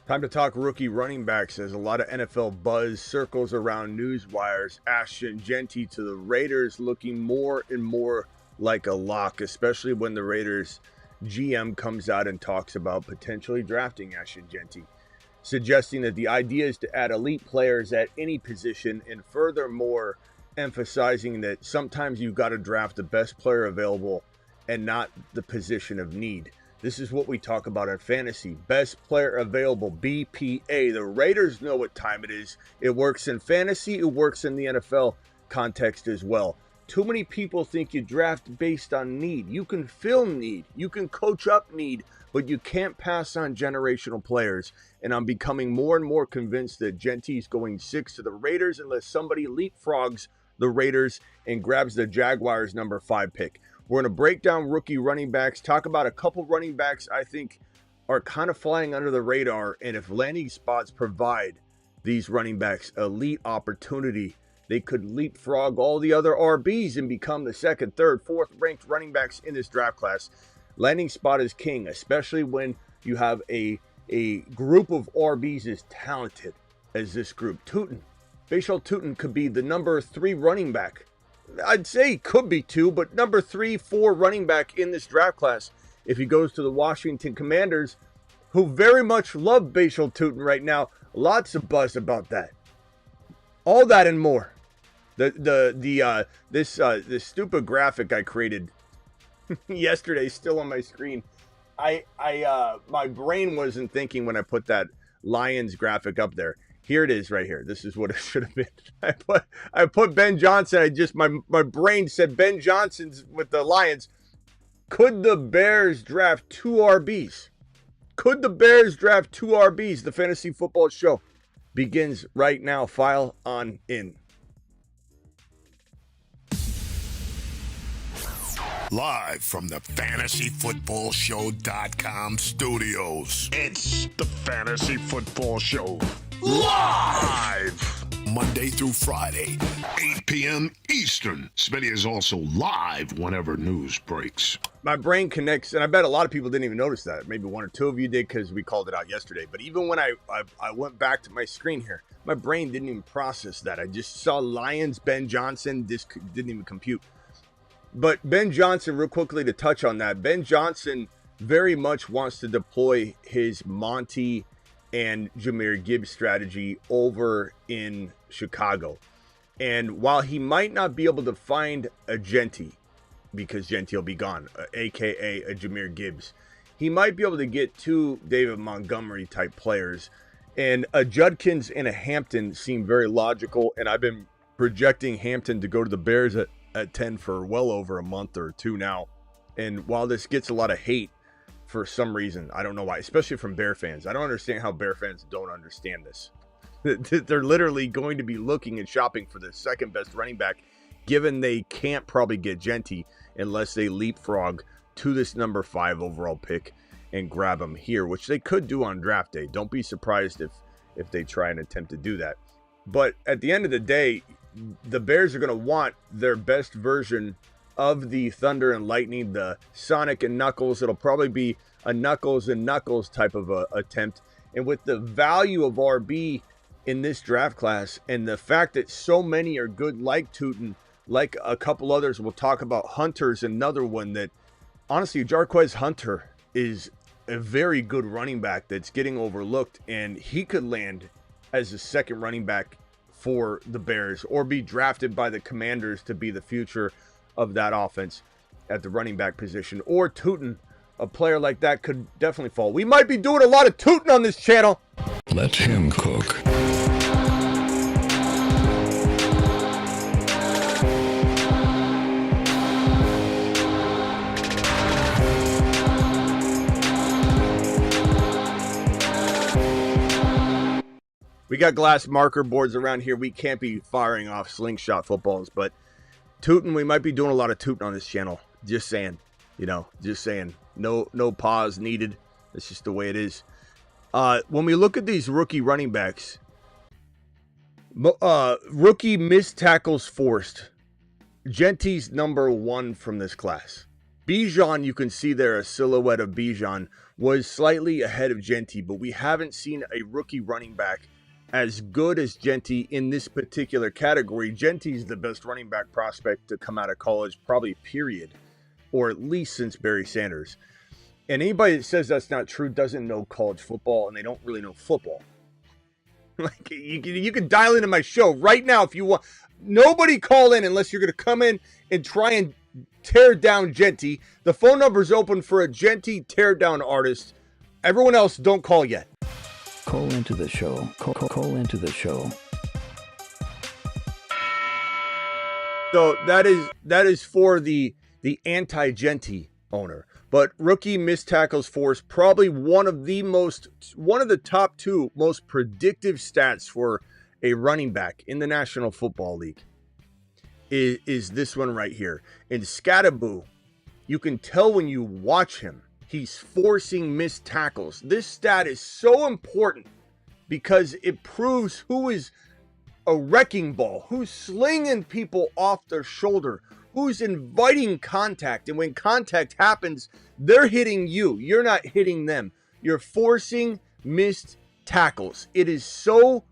Time to talk rookie running backs as a lot of NFL buzz circles around news wires. Ashton Jeanty to the Raiders looking more and more like a lock, especially when the Raiders GM comes out and talks about potentially drafting Ashton Jeanty, suggesting that the idea is to add elite players at any position, and furthermore emphasizing that sometimes you've got to draft the best player available and not the position of need. This is what we talk about in fantasy. Best player available, BPA. The Raiders know what time it is. It works in fantasy. It works in the NFL context as well. Too many people think you draft based on need. You can fill need. You can coach up need, but you can't pass on generational players. And I'm becoming more and more convinced that Jeanty is going 6 to the Raiders unless somebody leapfrogs the Raiders and grabs the Jaguars' number 5 pick. We're going to break down rookie running backs, talk about a couple running backs I think are kind of flying under the radar, and if landing spots provide these running backs elite opportunity, they could leapfrog all the other RBs and become the second, third, fourth ranked running backs in this draft class. Landing spot is king, especially when you have a group of RBs as talented as this group. Tuten could be the number 3 running back. I'd say could be 2, but number 3, 4 running back in this draft class if he goes to the Washington Commanders, who very much love Tuten right now. Lots of buzz about that. All that and more. This stupid graphic I created yesterday, still on my screen. My brain wasn't thinking when I put that Lions graphic up there. Here it is right here. This is what it should have been. I put Ben Johnson. My brain said Ben Johnson's with the Lions. Could the Bears draft 2 RBs? Could the Bears draft 2 RBs? The Fantasy Football Show begins right now. File on in. Live from the FantasyFootballShow.com studios. It's the Fantasy Football Show. Live! Monday through Friday, 8 p.m. Eastern. Smitty is also live whenever news breaks. My brain connects, and I bet a lot of people didn't even notice that. Maybe 1 or 2 of you did because we called it out yesterday. But even when I went back to my screen here, my brain didn't even process that. I just saw Lions, Ben Johnson. This didn't even compute. But Ben Johnson, real quickly to touch on that, Ben Johnson very much wants to deploy his Monty and Jahmyr Gibbs strategy over in Chicago. And while he might not be able to find a Jeanty, because Jeanty will be gone, aka a Jahmyr Gibbs, he might be able to get 2 David Montgomery type players. And a Judkins and a Hampton seem very logical, and I've been projecting Hampton to go to the Bears at 10 for well over a month or 2 now. And while this gets a lot of hate for some reason, I don't know why, especially from Bear fans. I don't understand how Bear fans don't understand this. They're literally going to be looking and shopping for the second best running back, given they can't probably get Jeanty unless they leapfrog to this number 5 overall pick and grab him here, which they could do on draft day. Don't be surprised if they try and attempt to do that. But at the end of the day, the Bears are going to want their best version of the Thunder and Lightning, the Sonic and Knuckles. It'll probably be a Knuckles and Knuckles type of a attempt. And with the value of RB in this draft class and the fact that so many are good like Tuten, like a couple others, we'll talk about. Hunter's another one that, honestly, Jarquez Hunter is a very good running back that's getting overlooked, and he could land as a second running back for the Bears or be drafted by the Commanders to be the future of that offense at the running back position. Or Tuten, a player like that could definitely fall. We might be doing a lot of Tuten on this channel. Let him cook. We got glass marker boards around here. We can't be firing off slingshot footballs, but Tuten, we might be doing a lot of Tuten on this channel. Just saying, just saying. No pause needed. It's just the way it is. When we look at these rookie running backs, rookie missed tackles forced. Jeanty's number 1 from this class. Bijan, you can see there a silhouette of Bijan was slightly ahead of Jeanty, but we haven't seen a rookie running back as good as Jeanty in this particular category. Jeanty's the best running back prospect to come out of college, probably period, or at least since Barry Sanders. And anybody that says that's not true doesn't know college football, and they don't really know football. Like, you can dial into my show right now if you want. Nobody call in unless you're going to come in and try and tear down Jeanty. The phone number's open for a Jeanty tear down artist. Everyone else, don't call yet. Call into the show. Call into the show. So that is for the anti-Jeanty owner. But rookie missed tackles force, probably one of the top 2 most predictive stats for a running back in the National Football League is this one right here. In Scatabo, you can tell when you watch him, he's forcing missed tackles. This stat is so important because it proves who is a wrecking ball, who's slinging people off their shoulder, who's inviting contact. And when contact happens, they're hitting you. You're not hitting them. You're forcing missed tackles. It is so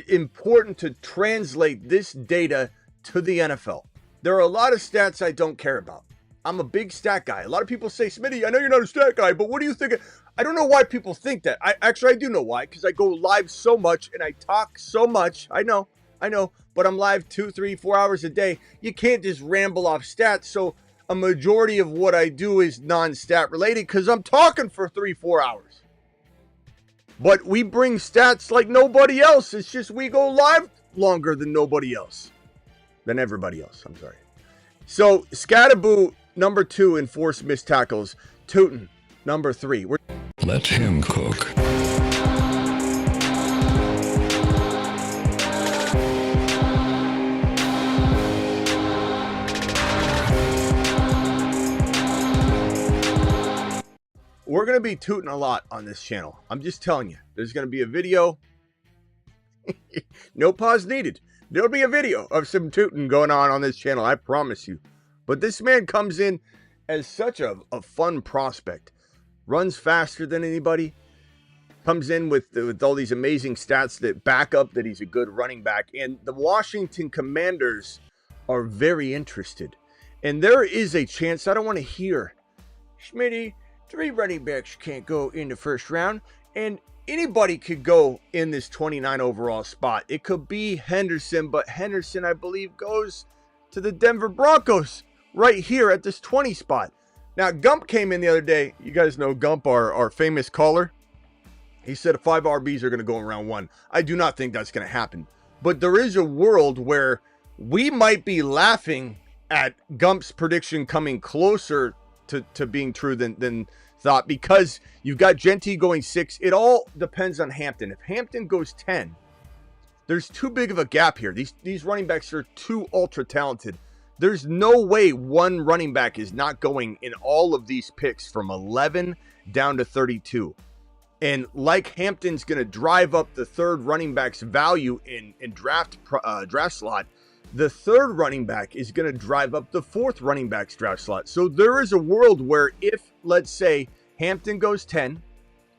important to translate this data to the NFL. There are a lot of stats I don't care about. I'm a big stat guy. A lot of people say, Smitty, I know you're not a stat guy, but what do you think? I don't know why people think that. I do know why, because I go live so much and I talk so much. I know, but I'm live 2, 3, 4 hours a day. You can't just ramble off stats. So a majority of what I do is non-stat related because I'm talking for 3, 4 hours. But we bring stats like nobody else. It's just we go live longer than nobody else. Than everybody else, I'm sorry. So Scatabo, number 2 in forced missed tackles. Tuten, number 3. Let him cook. We're going to be tooting a lot on this channel. I'm just telling you. There's going to be a video. No pause needed. There'll be a video of some tooting going on this channel, I promise you. But this man comes in as such a fun prospect. Runs faster than anybody. Comes in with all these amazing stats that back up that he's a good running back. And the Washington Commanders are very interested. And there is a chance, I don't want to hear, Smitty, 3 running backs can't go in the first round. And anybody could go in this 29 overall spot. It could be Henderson, but Henderson, I believe, goes to the Denver Broncos right here at this 20 spot. Now, Gump came in the other day. You guys know Gump, our famous caller. He said 5 RBs are going to go in round 1. I do not think that's going to happen. But there is a world where we might be laughing at Gump's prediction coming closer to being true than thought, because you've got Jeanty going 6. It all depends on Hampton. If Hampton goes 10, there's too big of a gap here. These running backs are too ultra talented. There's no way one running back is not going in all of these picks from 11 down to 32. And like Hampton's going to drive up the 3rd running back's value in draft slot, the 3rd running back is going to drive up the 4th running back's draft slot. So there is a world where if, let's say, Hampton goes 10,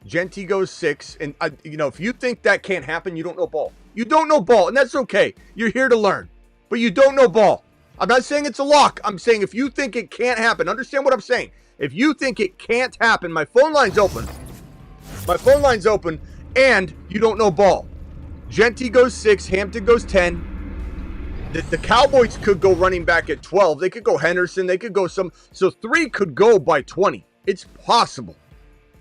Jeanty goes 6, and if you think that can't happen, you don't know ball. You don't know ball, and that's okay. You're here to learn, but you don't know ball. I'm not saying it's a lock. I'm saying if you think it can't happen, understand what I'm saying. If you think it can't happen, my phone line's open. My phone line's open, and you don't know ball. Jeanty goes 6, Hampton goes 10. The Cowboys could go running back at 12. They could go Henderson. They could go so 3 could go by 20. It's possible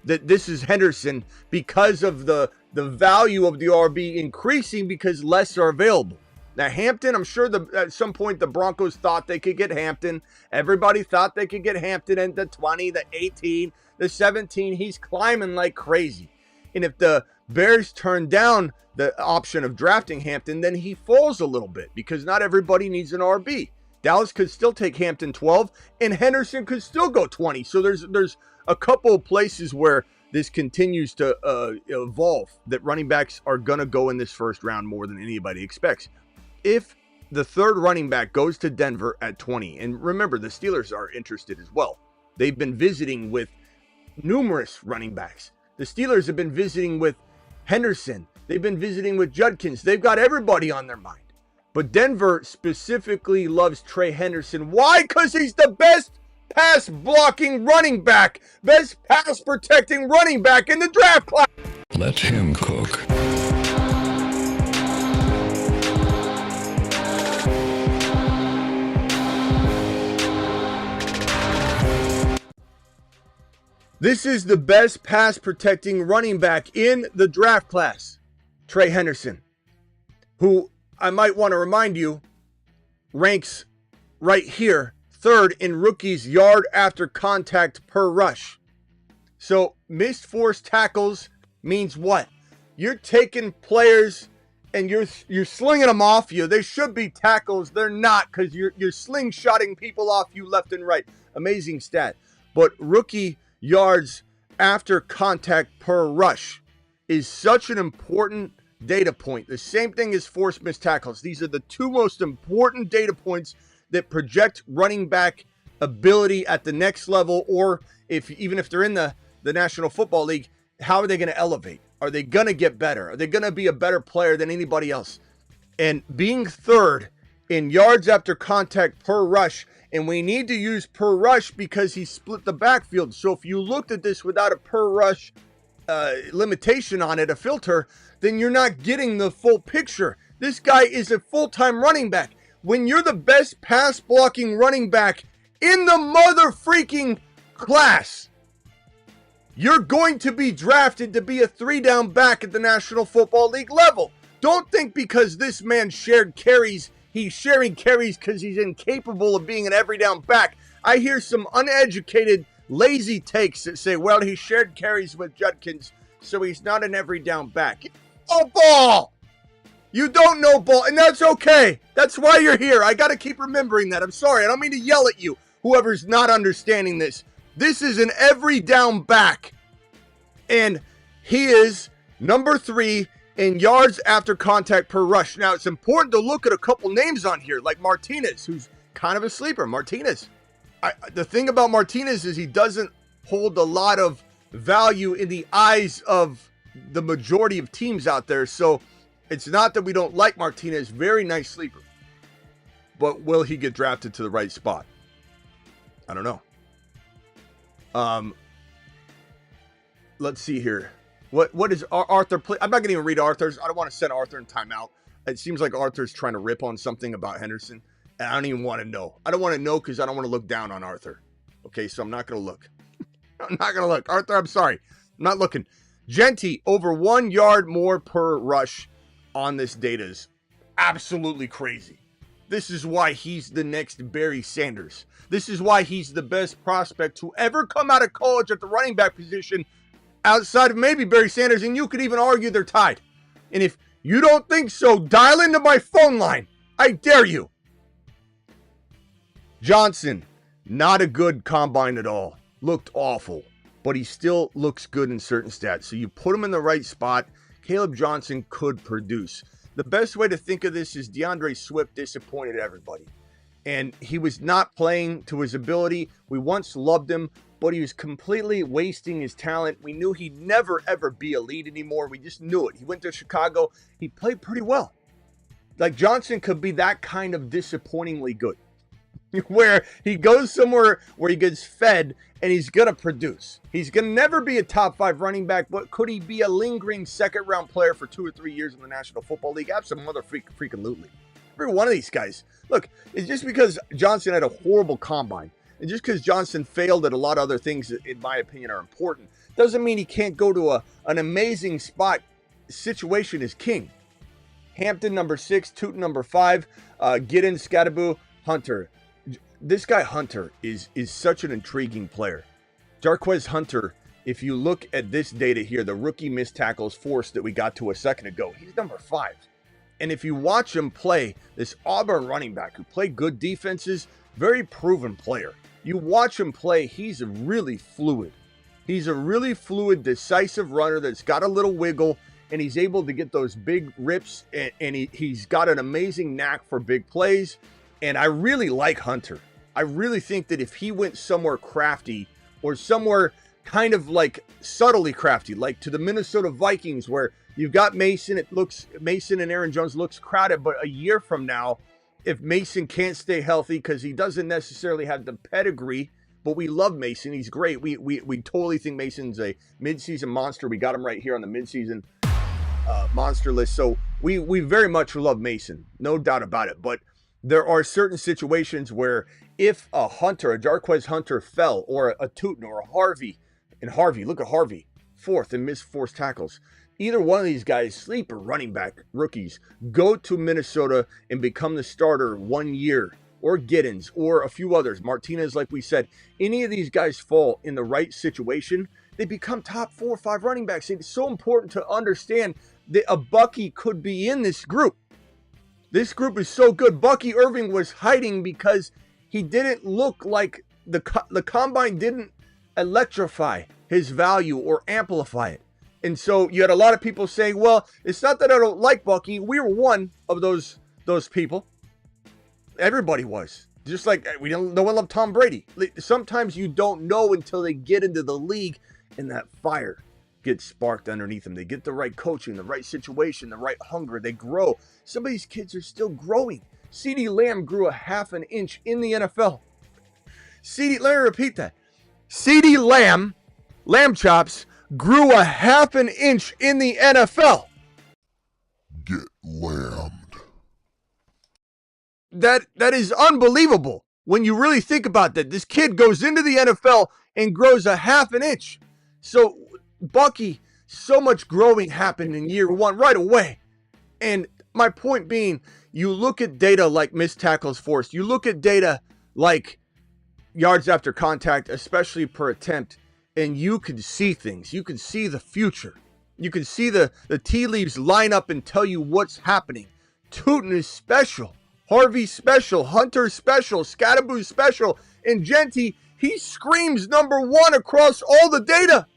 that this is Henderson because of the value of the RB increasing because less are available. Now, Hampton, I'm sure at some point the Broncos thought they could get Hampton. Everybody thought they could get Hampton at the 20, the 18, the 17. He's climbing like crazy. And if the Bears turn down the option of drafting Hampton, then he falls a little bit because not everybody needs an RB. Dallas could still take Hampton 12, and Henderson could still go 20. So there's a couple of places where this continues to evolve, that running backs are going to go in this first round more than anybody expects. If the 3rd running back goes to Denver at 20, and remember, the Steelers are interested as well. They've been visiting with numerous running backs. The Steelers have been visiting with Henderson. They've been visiting with Judkins. They've got everybody on their mind. But Denver specifically loves Trey Henderson. Why? Because he's the best pass blocking running back, best pass protecting running back in the draft class. Let him cook. This is the best pass protecting running back in the draft class, Trey Henderson, who I might want to remind you ranks right here, third in rookies yard after contact per rush. So missed forced tackles means what? You're taking players and you're slinging them off you. They should be tackles. They're not, because you're slingshotting people off you left and right. Amazing stat. But rookie yards after contact per rush is such an important data point. The same thing as forced missed tackles. These are the two most important data points that project running back ability at the next level, or even if they're in the National Football League, how are they going to elevate? Are they going to get better? Are they going to be a better player than anybody else? And being third in yards after contact per rush, and we need to use per rush because he split the backfield. So if you looked at this without a per rush limitation on it, a filter, then you're not getting the full picture. This guy is a full-time running back. When you're the best pass blocking running back in the mother freaking class, you're going to be drafted to be a 3-down back at the National Football League level. Don't think because this man shared carries, he's sharing carries because he's incapable of being an every down back. I hear some uneducated, lazy takes that say, well, he shared carries with Judkins, so he's not an every down back. Oh, ball! You don't know ball, and that's okay. That's why you're here. I got to keep remembering that. I'm sorry. I don't mean to yell at you, whoever's not understanding this. This is an every down back, and he is number 3 in yards after contact per rush. Now, it's important to look at a couple names on here, like Martinez, who's kind of a sleeper. Martinez. The thing about Martinez is he doesn't hold a lot of value in the eyes of the majority of teams out there. So it's not that we don't like Martinez. Very nice sleeper. But will he get drafted to the right spot? I don't know. Let's see here. What is Arthur play? I'm not going to even read Arthur's. I don't want to send Arthur in timeout. It seems like Arthur's trying to rip on something about Henderson. And I don't even want to know. I don't want to know because I don't want to look down on Arthur. Okay, so I'm not going to look. I'm not going to look. Arthur, I'm sorry. I'm not looking. Jeanty, over 1 yard more per rush on this data is absolutely crazy. This is why he's the next Barry Sanders. This is why he's the best prospect to ever come out of college at the running back position outside of maybe Barry Sanders, and you could even argue they're tied. And if you don't think so, dial into my phone line. I dare you. Johnson, not a good combine at all. Looked awful, but he still looks good in certain stats. So you put him in the right spot, Caleb Johnson could produce. The best way to think of this is DeAndre Swift disappointed everybody. And he was not playing to his ability. We once loved him, but he was completely wasting his talent. We knew he'd never, ever be a lead anymore. We just knew it. He went to Chicago. He played pretty well. Like, Johnson could be that kind of disappointingly good, where he goes somewhere where he gets fed and he's going to produce. He's going to never be a top 5 running back, but could he be a lingering second-round player for 2 or 3 years in the National Football League? Absolutely, freaking-lutely. Every one of these guys. Look, it's just because Johnson had a horrible combine, and just because Johnson failed at a lot of other things that, in my opinion, are important, doesn't mean he can't go to an amazing spot. Situation is king. Hampton, number 6. Tuten, number 5. Get in Scatabo, Hunter. This guy Hunter is such an intriguing player. Jarquez Hunter, if you look at this data here, the rookie missed tackles forced that we got to a second ago, he's number 5. And if you watch him play, this Auburn running back who played good defenses, very proven player. You watch him play, he's really fluid. He's a really fluid, decisive runner that's got a little wiggle, and he's able to get those big rips, and he's got an amazing knack for big plays. And I really like Hunter. I really think that if he went somewhere crafty or somewhere kind of like subtly crafty, like to the Minnesota Vikings, where you've got Mason. Mason and Aaron Jones looks crowded, but a year from now, if Mason can't stay healthy because he doesn't necessarily have the pedigree, but we love Mason. He's great. We totally think Mason's a midseason monster. We got him right here on the midseason monster list. So we very much love Mason, no doubt about it. But there are certain situations where if a Hunter, a Jarquez Hunter fell, or a Tuten or a Harvey, and Harvey, look at Harvey, fourth and missed forced tackles. Either one of these guys, sleeper running back rookies, go to Minnesota and become the starter 1 year, or Giddens, or a few others, Martinez, like we said. Any of these guys fall in the right situation, they become top 4 or 5 running backs. It's so important to understand that a Bucky could be in this group. This group is so good. Bucky Irving was hiding because he didn't look like the combine didn't electrify his value or amplify it. And so you had a lot of people saying, well, it's not that I don't like Bucky. We were one of those people. Everybody was. Just like no one loved Tom Brady. Sometimes you don't know until they get into the league and that fire gets sparked underneath them. They get the right coaching, the right situation, the right hunger. They grow. Some of these kids are still growing. CeeDee Lamb grew a half an inch in the NFL. Let me repeat that. CeeDee Lamb chops, grew a half an inch in the NFL. Get lambed. That is unbelievable when you really think about that. This kid goes into the NFL and grows a half an inch. So Bucky, so much growing happened in year 1 right away. And my point being, you look at data like missed tackles forced. You look at data like yards after contact, especially per attempt, and you can see things. You can see the future. You can see the tea leaves line up and tell you what's happening. Tuten is special. Harvey special. Hunter special. Scatabo special. And Jeanty, he screams number 1 across all the data.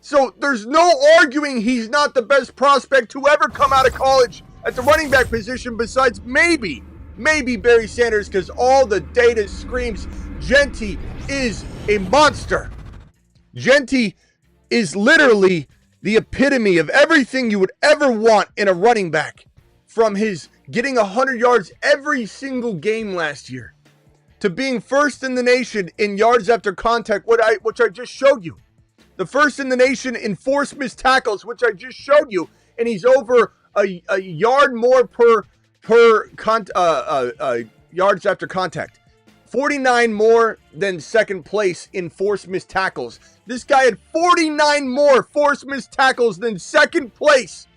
So there's no arguing he's not the best prospect to ever come out of college at the running back position, besides maybe Barry Sanders, because all the data screams Jeanty is a monster. Jeanty is literally the epitome of everything you would ever want in a running back, from his getting 100 yards every single game last year to being first in the nation in yards after contact, which I just showed you. The first in the nation in forced missed tackles, which I just showed you, and he's over a yard more per yards after contact. 49 more than second place in forced missed tackles. This guy had 49 more forced missed tackles than second place.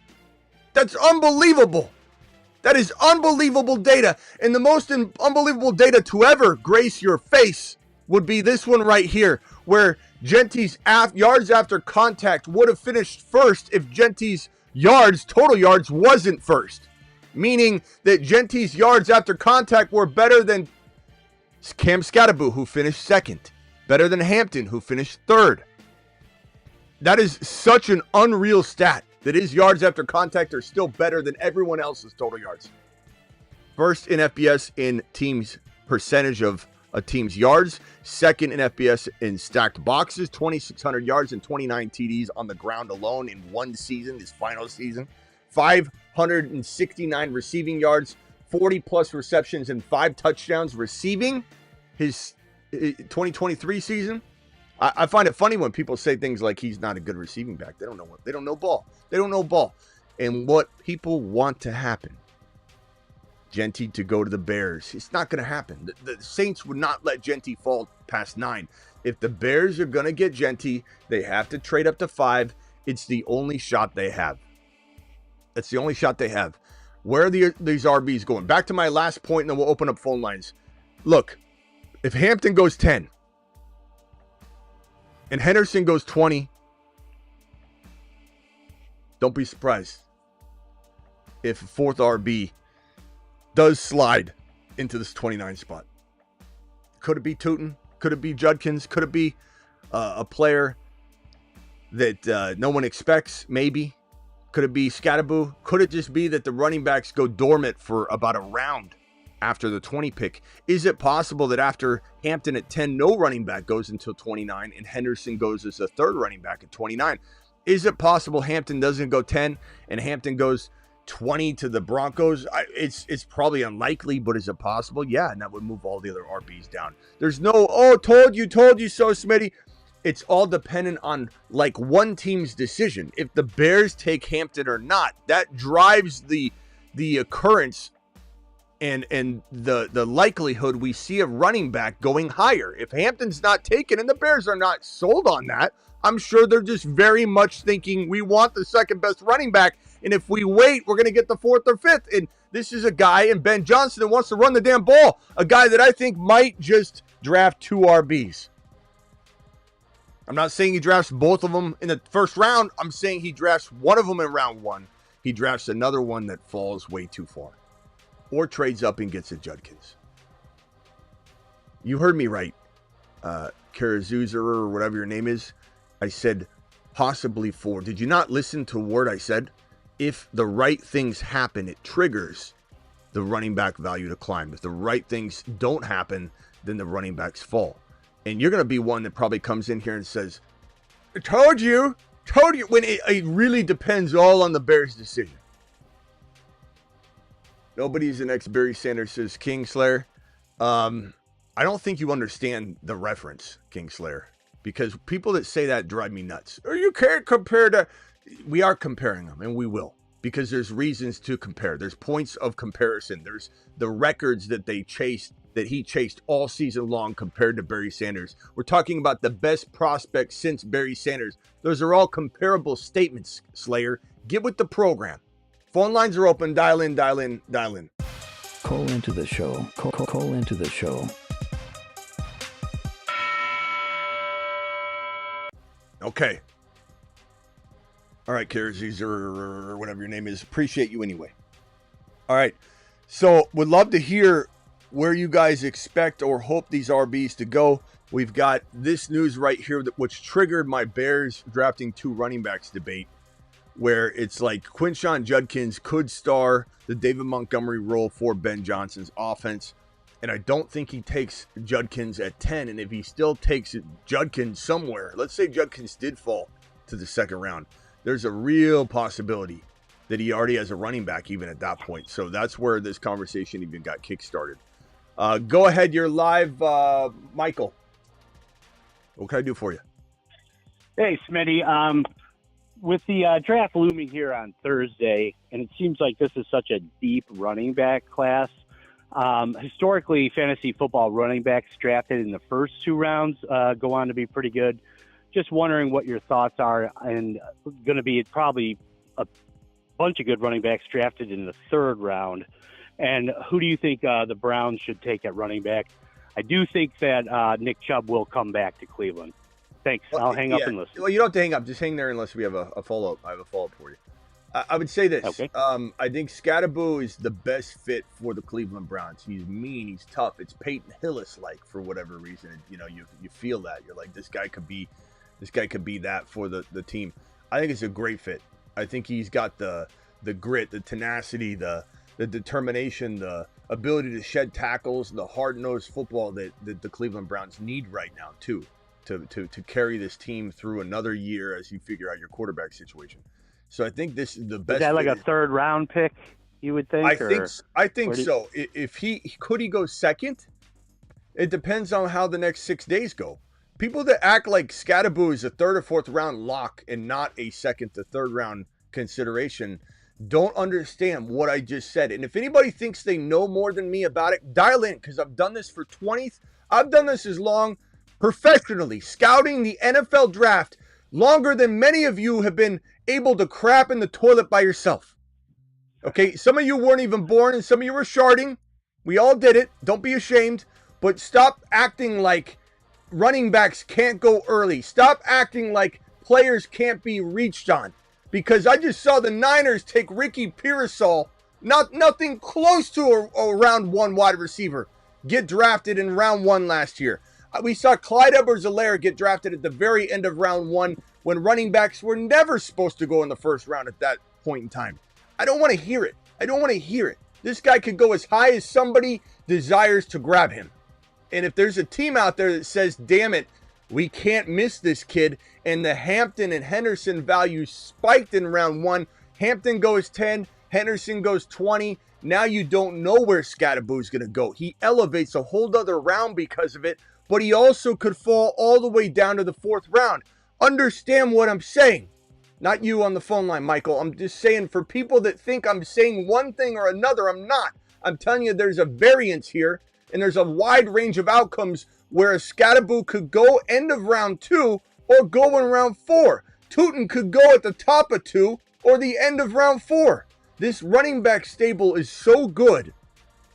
That's unbelievable. That is unbelievable data. And the most unbelievable data to ever grace your face would be this one right here, where Jeanty's yards after contact would have finished first if Jeanty's total yards, wasn't first. Meaning that Jeanty's yards after contact were better than Cam Scatabo, who finished second. Better than Hampton, who finished third. That is such an unreal stat, that his yards after contact are still better than everyone else's total yards. First in FBS in teams percentage of a team's yards. Second in FBS in stacked boxes. 2,600 yards and 29 TDs on the ground alone in one season, his final season. 569 receiving yards. 40-plus receptions and 5 touchdowns receiving his 2023 season. I find it funny when people say things like he's not a good receiving back. They don't know ball. They don't know ball. And what people want to happen, Jeanty to go to the Bears, it's not going to happen. The Saints would not let Jeanty fall past 9. If the Bears are going to get Jeanty, they have to trade up to 5. It's the only shot they have. That's the only shot they have. Where are these RBs going? Back to my last point, and then we'll open up phone lines. Look, if Hampton goes 10 and Henderson goes 20, don't be surprised if a 4th RB does slide into this 29 spot. Could it be Tuten? Could it be Judkins? Could it be a player that no one expects? Maybe. Could it be Scatabo? Could it just be that the running backs go dormant for about a round after the 20 pick? Is it possible that after Hampton at 10, no running back goes until 29 and Henderson goes as a third running back at 29? Is it possible Hampton doesn't go 10 and Hampton goes 20 to the Broncos? It's probably unlikely, but is it possible? Yeah, and that would move all the other RBs down. There's no, oh, told you so, Smitty. It's all dependent on like one team's decision. If the Bears take Hampton or not, that drives the occurrence and the likelihood we see of running back going higher. If Hampton's not taken and the Bears are not sold on that, I'm sure they're just very much thinking we want the second best running back. And if we wait, we're going to get the fourth or fifth. And this is a guy in Ben Johnson that wants to run the damn ball. A guy that I think might just draft 2 RBs. I'm not saying he drafts both of them in the first round. I'm saying he drafts one of them in round 1. He drafts another one that falls way too far. Or trades up and gets a Judkins. You heard me right. Karazuzer or whatever your name is. I said possibly 4. Did you not listen to a word I said? If the right things happen, it triggers the running back value to climb. If the right things don't happen, then the running backs fall. And you're going to be one that probably comes in here and says, I told you, when it really depends all on the Bears' decision. Nobody's the next Barry Sanders, says Kingslayer. I don't think you understand the reference, Kingslayer, because people that say that drive me nuts. Or you can't compare to... We are comparing them, and we will, because there's reasons to compare. There's points of comparison. There's the records that he chased all season long compared to Barry Sanders. We're talking about the best prospect since Barry Sanders. Those are all comparable statements, Slayer. Get with the program. Phone lines are open. Dial in. Call into the show. Call into the show. Okay. All right, Karazizer, or whatever your name is. Appreciate you anyway. All right. So would love to hear where you guys expect or hope these RBs to go. We've got this news right here, which triggered my Bears drafting 2 running backs debate, where it's like Quinshon Judkins could star the David Montgomery role for Ben Johnson's offense. And I don't think he takes Judkins at 10. And if he still takes Judkins somewhere, let's say Judkins did fall to the second round, there's a real possibility that he already has a running back even at that point. So that's where this conversation even got kickstarted. Go ahead. You're live, Michael. What can I do for you? Hey, Smitty. With the draft looming here on Thursday, and it seems like this is such a deep running back class, historically, fantasy football running backs drafted in the first 2 rounds go on to be pretty good. Just wondering what your thoughts are, and going to be probably a bunch of good running backs drafted in the 3rd round. And who do you think the Browns should take at running back? I do think that Nick Chubb will come back to Cleveland. Thanks. I'll hang up and listen. Well, you don't have to hang up. Just hang there unless we have a follow-up. I have a follow-up for you. I would say this. Okay. I think Scatabo is the best fit for the Cleveland Browns. He's mean. He's tough. It's Peyton Hillis-like for whatever reason. You know, you feel that. You're like, this guy could be that for the team. I think it's a great fit. I think he's got the grit, the tenacity, the determination, the ability to shed tackles, the hard-nosed football that the Cleveland Browns need right now too, to carry this team through another year as you figure out your quarterback situation. So I think this is the best. Is that like a 3rd round pick, you would think? I think so. If he go second, it depends on how the next 6 days go. People that act like Scatabo is a 3rd or 4th round lock and not a 2nd to 3rd round consideration don't understand what I just said. And if anybody thinks they know more than me about it, dial in, because I've done this for 20th. I've done this as long professionally, scouting the NFL draft longer than many of you have been able to crap in the toilet by yourself. Okay, some of you weren't even born and some of you were sharding. We all did it. Don't be ashamed. But stop acting like running backs can't go early. Stop acting like players can't be reached on. Because I just saw the Niners take Ricky Pearsall, nothing close to a round 1 wide receiver, get drafted in round 1 last year. We saw Clyde Edwards-Helaire get drafted at the very end of round 1 when running backs were never supposed to go in the 1st round at that point in time. I don't want to hear it. This guy could go as high as somebody desires to grab him. And if there's a team out there that says, damn it, we can't miss this kid, and the Hampton and Henderson values spiked in round 1, Hampton goes 10, Henderson goes 20. Now you don't know where Scatabo going to go. He elevates a whole other round because of it, but he also could fall all the way down to the 4th round. Understand what I'm saying. Not you on the phone line, Michael. I'm just saying for people that think I'm saying one thing or another, I'm not. I'm telling you there's a variance here, and there's a wide range of outcomes where a Scatabo could go end of round 2 or go in round 4. Tuten could go at the top of 2 or the end of round 4. This running back stable is so good.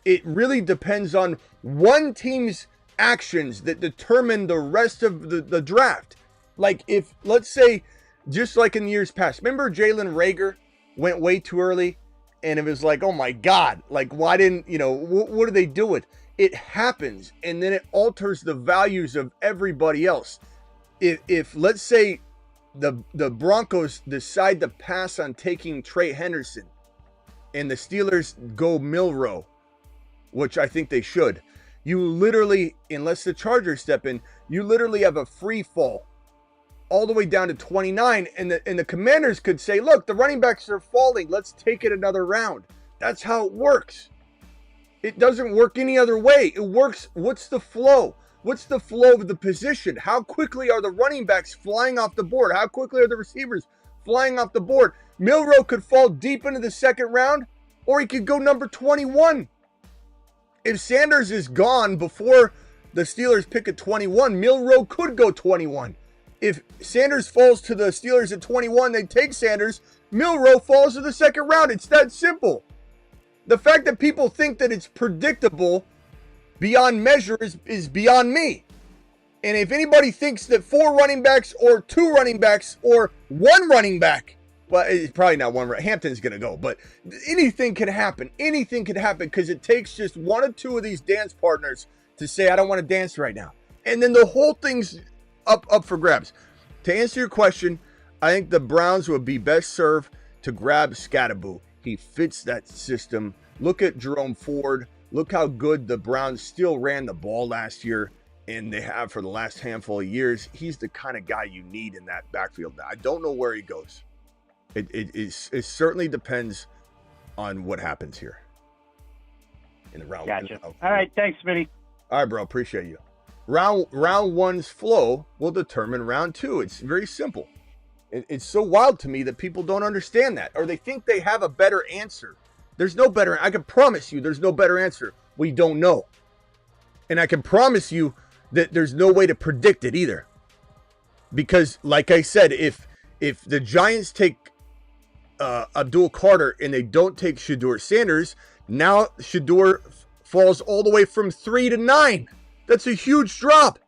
It really depends on one team's actions that determine the rest of the draft. Like if, let's say, just like in years past, remember Jalen Reagor went way too early and it was like, oh my God, like why didn't, what do they do with? It happens and then it alters the values of everybody else. If let's say the Broncos decide to pass on taking Trey Henderson and the Steelers go Milroe, which I think they should, you literally, unless the Chargers step in, you literally have a free fall all the way down to 29, and the Commanders could say, look, the running backs are falling, let's take it another round. That's how it works. It doesn't work any other way. It works, what's the flow? What's the flow of the position? How quickly are the running backs flying off the board? How quickly are the receivers flying off the board? Milroe could fall deep into the 2nd round, or he could go number 21. If Sanders is gone before the Steelers pick at 21, Milroe could go 21. If Sanders falls to the Steelers at 21, they take Sanders. Milroe falls to the 2nd round. It's that simple. The fact that people think that it's predictable beyond measure is beyond me. And if anybody thinks that 4 running backs or 2 running backs or 1 running back, well, it's probably not one. Hampton's going to go, but anything can happen. Anything can happen because it takes just 1 or 2 of these dance partners to say, I don't want to dance right now. And then the whole thing's up for grabs. To answer your question, I think the Browns would be best served to grab Scatabo. He fits that system. Look at Jerome Ford. Look how good the Browns still ran the ball last year, and they have for the last handful of years. He's the kind of guy you need in that backfield. I don't know where he goes. It certainly depends on what happens here in the round. Gotcha. All right, thanks, Smitty. All right, bro. Appreciate you. Round 1's flow will determine round 2. It's very simple. It's so wild to me that people don't understand that, or they think they have a better answer. There's no better. I can promise you there's no better answer. We don't know. And I can promise you that there's no way to predict it either. Because like I said, if the Giants take Abdul Carter and they don't take Shedeur Sanders, now Shedeur falls all the way from 3 to 9. That's a huge drop.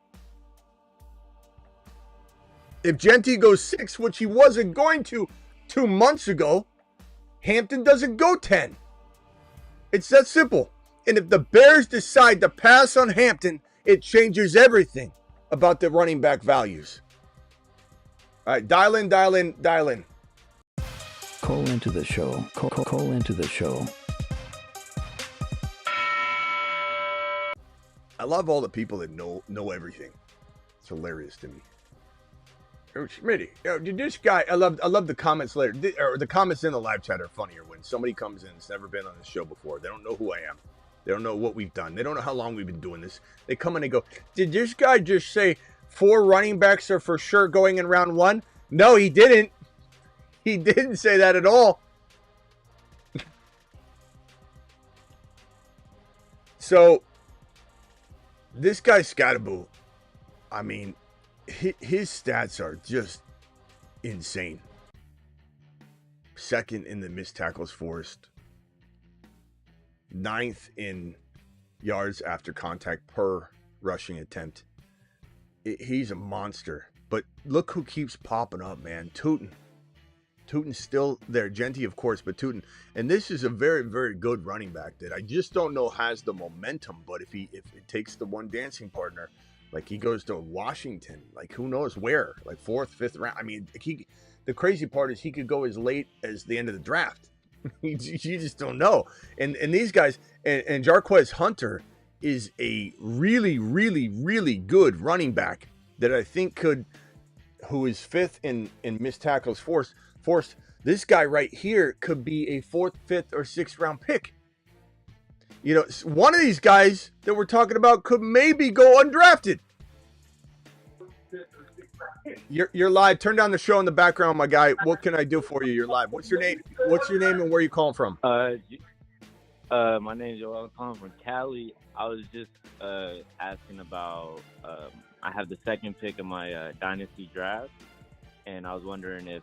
If Jeanty goes 6, which he wasn't going to 2 months ago, Hampton doesn't go 10. It's that simple. And if the Bears decide to pass on Hampton, it changes everything about the running back values. All right, dial in. Call into the show. Call into the show. I love all the people that know everything. It's hilarious to me. Smitty, did this guy? I love the comments later. Or the comments in the live chat are funnier when somebody comes in that's never been on the show before. They don't know who I am. They don't know what we've done. They don't know how long we've been doing this. They come in and go, did this guy just say 4 running backs are for sure going in round 1? No, he didn't. He didn't say that at all. So, this guy Scatabo, I mean, his stats are just insane. 2nd in the missed tackles forced. 9th in yards after contact per rushing attempt. He's a monster. But look who keeps popping up, man. Tuten's still there. Jeanty, of course, but Tuten. And this is a very, very good running back that I just don't know has the momentum. But if it takes the one dancing partner, like he goes to Washington, like who knows where, like 4th, 5th round. I mean, the crazy part is he could go as late as the end of the draft. You just don't know. And these guys, and Jarquez Hunter is a really, really, really good running back that I think who is fifth in missed tackles forced. This guy right here could be a 4th, 5th, or 6th round pick. You know, one of these guys that we're talking about could maybe go undrafted. You're live. Turn down the show in the background, my guy. What can I do for you? You're live. What's your name? And where are you calling from? My name is Joel. I'm calling from Cali. I was just asking about. I have the 2nd pick of my Dynasty draft, and I was wondering if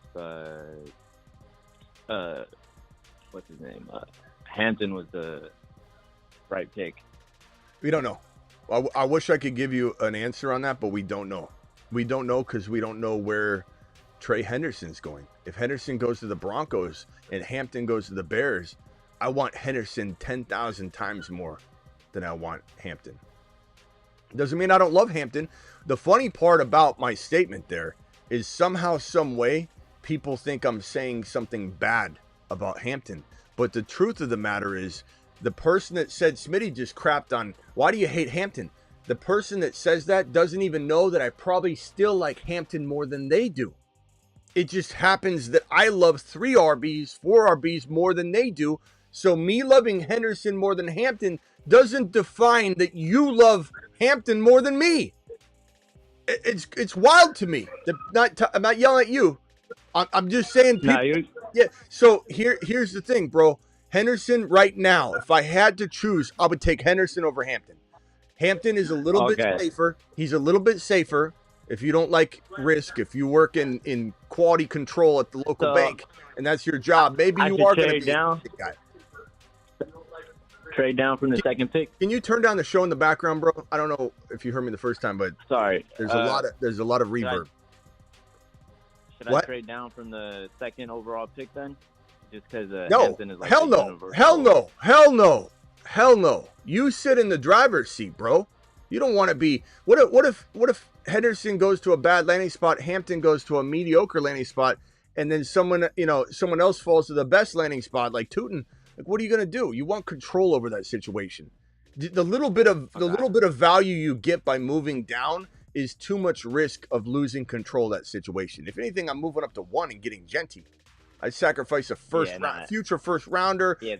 what's his name? Hampton was the right pick. We don't know. I wish I could give you an answer on that, but we don't know. We don't know because we don't know where Trey Henderson's going. If Henderson goes to the Broncos and Hampton goes to the Bears, I want Henderson 10,000 times more than I want Hampton. Doesn't mean I don't love Hampton. The funny part about my statement there is somehow, some way, people think I'm saying something bad about Hampton. But the truth of the matter is, the person that said Smitty just crapped on, why do you hate Hampton? The person that says that doesn't even know that I probably still like Hampton more than they do. It just happens that I love 3 RBs, 4 RBs more than they do. So me loving Henderson more than Hampton doesn't define that you love Hampton more than me. It's wild to me. I'm not yelling at you. I'm just saying. Yeah. So here's the thing, bro. Henderson right now, if I had to choose, I would take Henderson over Hampton. Hampton is a little bit safer. He's a little bit safer. If you don't like risk, if you work in quality control at the local bank, and that's your job, maybe you are going to be a big guy. Trade down from the 2nd pick. Can you turn down the show in the background, bro? I don't know if you heard me the first time, but sorry, there's a lot of reverb. Should I trade down from the 2nd overall pick then? Just because no, Hampton is like hell no. You sit in the driver's seat, bro. You don't want to be. What if Henderson goes to a bad landing spot, Hampton goes to a mediocre landing spot, and then someone else falls to the best landing spot like Tuten? Like, what are you gonna do? You want control over that situation. The little bit of value you get by moving down is too much risk of losing control of that situation. If anything, I'm moving up to 1 and getting Jeanty. I'd sacrifice a future first rounder. Yeah,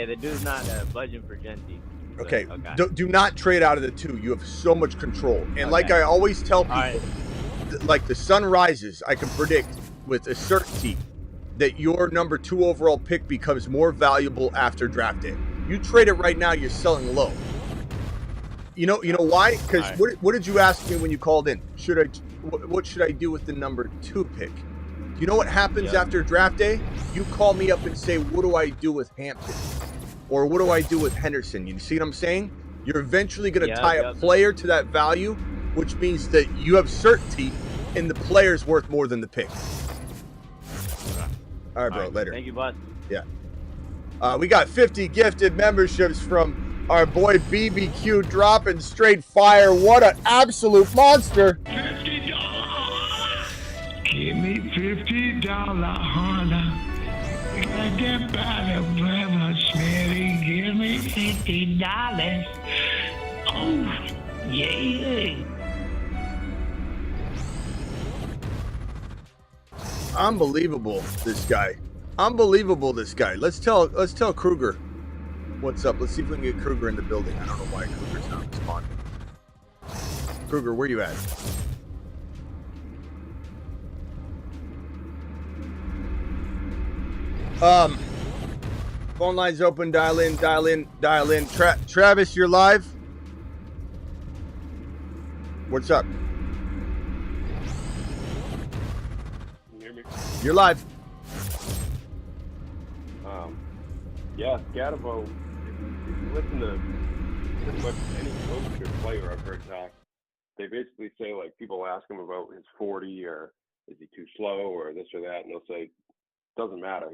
the dude's not budging for Jeanty. Okay. Do not trade out of the 2. You have so much control. And like I always tell people, like the sun rises, I can predict with a certainty that your number 2 overall pick becomes more valuable after draft day. You trade it right now, you're selling low. You know why? Because what did you ask me when you called in? What should I do with the number 2 pick? You know what happens after draft day? You call me up and say, what do I do with Hampton? Or what do I do with Henderson? You see what I'm saying? You're eventually going to tie a player to that value, which means that you have certainty and the player's worth more than the pick. All right, bro. Later. Thank you, bud. Yeah. We got 50 gifted memberships from our boy BBQ dropping straight fire. What an absolute monster. $50. Give me $50, Hunter. Get by the brother, Smitty. Give me $50. Oh, yeah. Unbelievable, this guy. Let's tell Kruger what's up. Let's see if we can get Kruger in the building. I don't know why Kruger's not responding. Kruger, where you at? Phone line's open. Dial in. Travis, you're live. What's up? Can you hear me? You're live. Yeah, Scatabo. If you listen to pretty much any coach or player I've heard talk, they basically say, like, people ask him about his 40 or is he too slow or this or that, and they'll say, doesn't matter.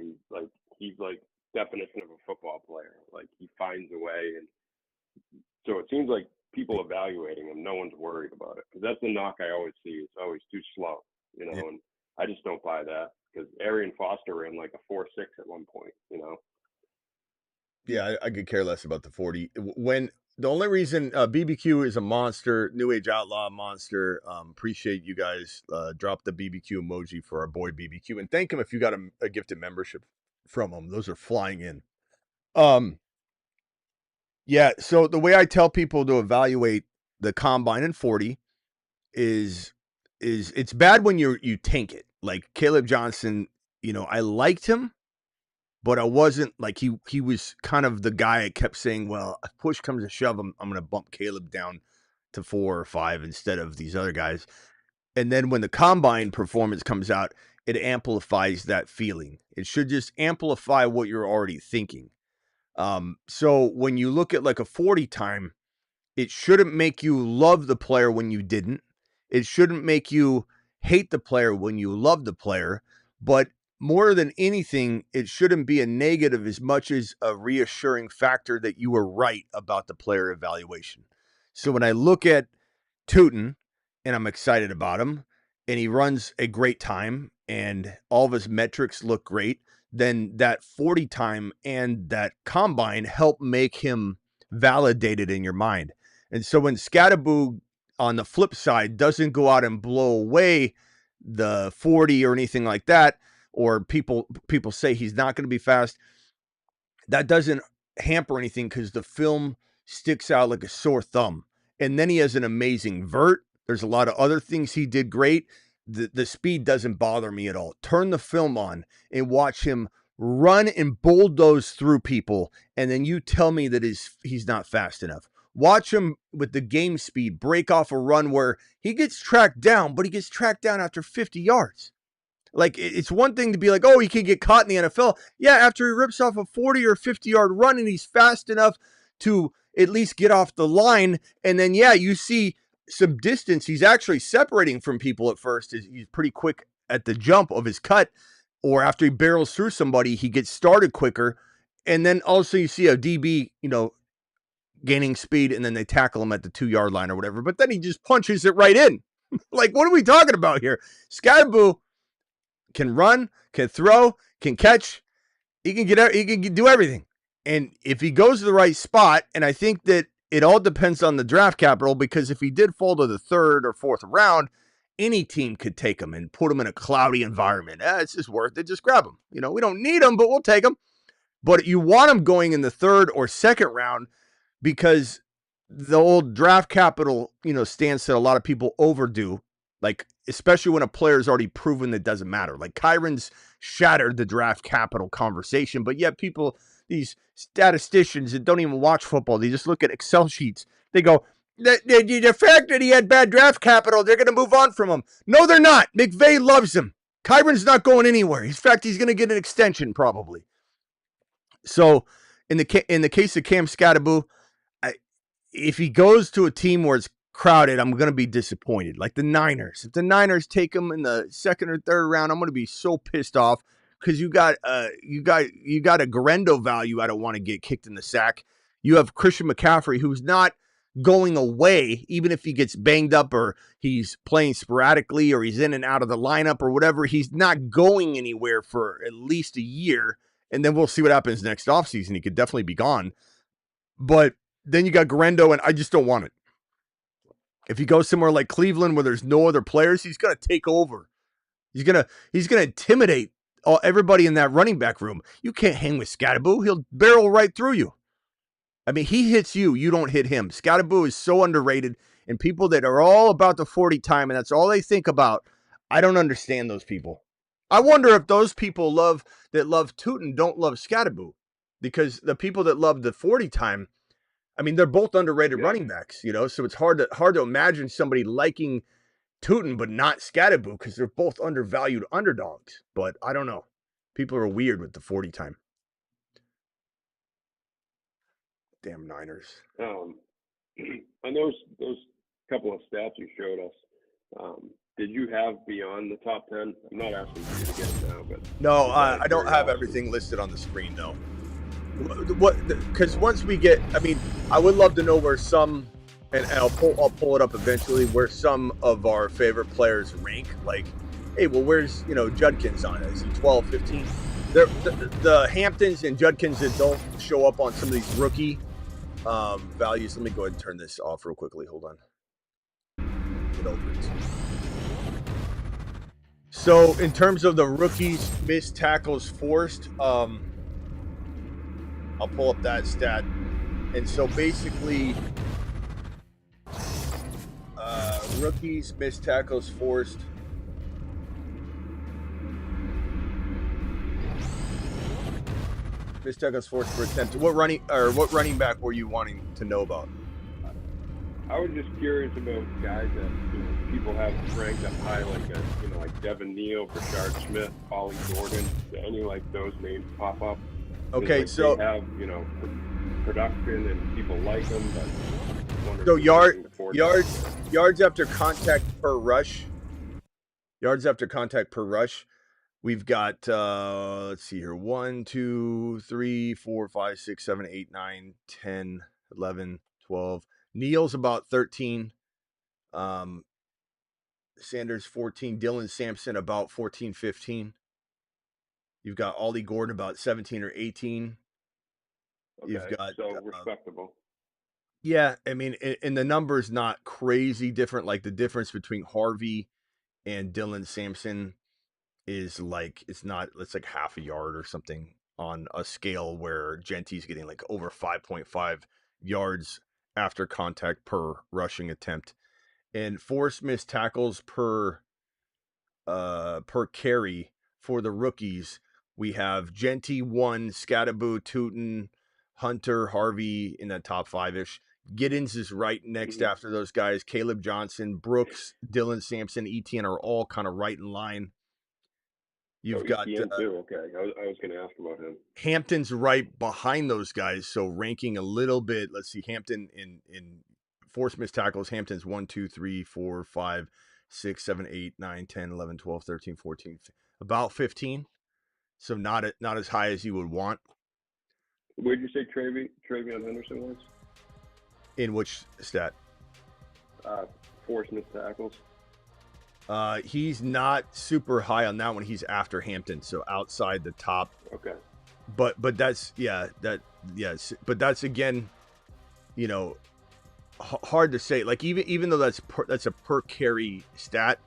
He's like definition of a football player. Like, he finds a way, and so it seems like people evaluating him, no one's worried about it, because that's the knock I always see. It's always too slow, you know. Yeah. And I just don't buy that because Arian Foster ran like a 4.6 at one point, you know? Yeah, I could care less about the 40. When the only reason BBQ is a monster, New Age Outlaw monster. Appreciate you guys. Drop the BBQ emoji for our boy BBQ and thank him if you got a gifted membership from him. Those are flying in. Yeah. So the way I tell people to evaluate the combine in 40 is it's bad when you tank it. Like Caleb Johnson, I liked him. But I wasn't like he was kind of the guy I kept saying, well, if push comes to shove, I'm going to bump Caleb down to 4 or 5 instead of these other guys. And then when the combine performance comes out, it amplifies that feeling. It should just amplify what you're already thinking. So when you look at like a 40 time, it shouldn't make you love the player when you didn't. It shouldn't make you hate the player when you love the player. But more than anything, it shouldn't be a negative as much as a reassuring factor that you were right about the player evaluation. So when I look at Tuten and I'm excited about him and he runs a great time and all of his metrics look great, then that 40 time and that combine help make him validated in your mind. And so when Scatabo on the flip side doesn't go out and blow away the 40 or anything like that, or people say he's not going to be fast, that doesn't hamper anything because the film sticks out like a sore thumb. And then he has an amazing vert. There's a lot of other things he did great. The speed doesn't bother me at all. Turn the film on and watch him run and bulldoze through people, and then you tell me that he's not fast enough. Watch him with the game speed break off a run where he gets tracked down, but he gets tracked down after 50 yards. Like, it's one thing to be like, oh, he can get caught in the NFL. Yeah, after he rips off a 40 or 50-yard run and he's fast enough to at least get off the line. And then, yeah, you see some distance. He's actually separating from people at first. He's pretty quick at the jump of his cut. Or after he barrels through somebody, he gets started quicker. And then also you see a DB, gaining speed, and then they tackle him at the 2-yard line or whatever. But then he just punches it right in. Like, what are we talking about here? Scatabo can run, can throw, can catch. He can do everything. And if he goes to the right spot, and I think that it all depends on the draft capital, because if he did fall to the 3rd or 4th round, any team could take him and put him in a cloudy environment. It's just worth it. Just grab him. We don't need him, but we'll take him. But you want him going in the 3rd or 2nd round because the old draft capital, stance that a lot of people overdo. Like, especially when a player is already proven that doesn't matter. Like, Kyron's shattered the draft capital conversation, but yet people, these statisticians that don't even watch football, they just look at Excel sheets. They go, the fact that he had bad draft capital, they're going to move on from him. No, they're not. McVay loves him. Kyron's not going anywhere. In fact, he's going to get an extension probably. So, in the case of Cam Scatabo, if he goes to a team where it's crowded, I'm going to be disappointed. Like the Niners. If the Niners take him in the 2nd or 3rd round, I'm going to be so pissed off because you got a Garendo value I don't want to get kicked in the sack. You have Christian McCaffrey, who's not going away, even if he gets banged up or he's playing sporadically or he's in and out of the lineup or whatever. He's not going anywhere for at least a year, and then we'll see what happens next offseason. He could definitely be gone. But then you got Garendo, and I just don't want it. If he goes somewhere like Cleveland where there's no other players, he's going to take over. He's going to intimidate everybody in that running back room. You can't hang with Scatabo. He'll barrel right through you. I mean, he hits you, you don't hit him. Scatabo is so underrated, and people that are all about the 40 time, and that's all they think about, I don't understand those people. I wonder if those people that love Tuten don't love Scatabo, because the people that love the 40 time, I mean, they're both underrated running backs, so it's hard to imagine somebody liking Tuten but not Scatabo because they're both undervalued underdogs. But I don't know. People are weird with the 40 time. Damn Niners. And those couple of stats you showed us, did you have beyond the top 10? I'm not asking you to get it now, but no, I don't have everything listed on the screen though. Because once we get, I mean, I would love to know where some, and I'll pull it up eventually, where some of our favorite players rank. Like, hey, well, where's, Judkins on it? Is he 12, 15? The Hamptons and Judkins that don't show up on some of these rookie values. Let me go ahead and turn this off real quickly. Hold on. Get over it. So in terms of the rookies missed tackles forced, I'll pull up that stat. And so basically, rookies missed tackles forced. Missed tackles forced per attempt. What running back were you wanting to know about? I was just curious about guys that people have ranked up high, like Devin Neal, Rashard Smith, Ollie Gordon. Do any like those names pop up? Okay, like so they have production and people like them, but so yards after contact per rush. Yards after contact per rush. We've got, let's see here, 1, 2, 3, 4, 5, 6, 7, 8, 9, 10, 11, 12. Neal's about 13. Sanders 14. Dylan Sampson about 14, 15. You've got Ollie Gordon about 17 or 18. Okay, You've got so respectable. Yeah, I mean, and the number's not crazy different. Like the difference between Harvey and Dylan Sampson is like it's like half a yard or something on a scale where Jeanty's getting like over 5.5 yards after contact per rushing attempt, and forced missed tackles per carry for the rookies. We have Jeanty 1, Scatabo, Tuten, Hunter, Harvey in that top 5-ish. Giddens is right next after those guys. Caleb Johnson, Brooks, Dylan Sampson, Etienne are all kind of right in line. You've got too. Okay, I was going to ask about him. Hampton's right behind those guys, so ranking a little bit. Let's see, Hampton in forced missed tackles. Hampton's 1, 2, 3, 4, 5, 6, 7, 8, 9, 10, 11, 12, 13, 14, about 15. So not as high as you would want. Where did you say Travion Henderson was? In which stat? Forced missed tackles. He's not super high on that one. He's after Hampton, so outside the top. Okay. But that's but that's again, hard to say. Like even though that's a per carry stat,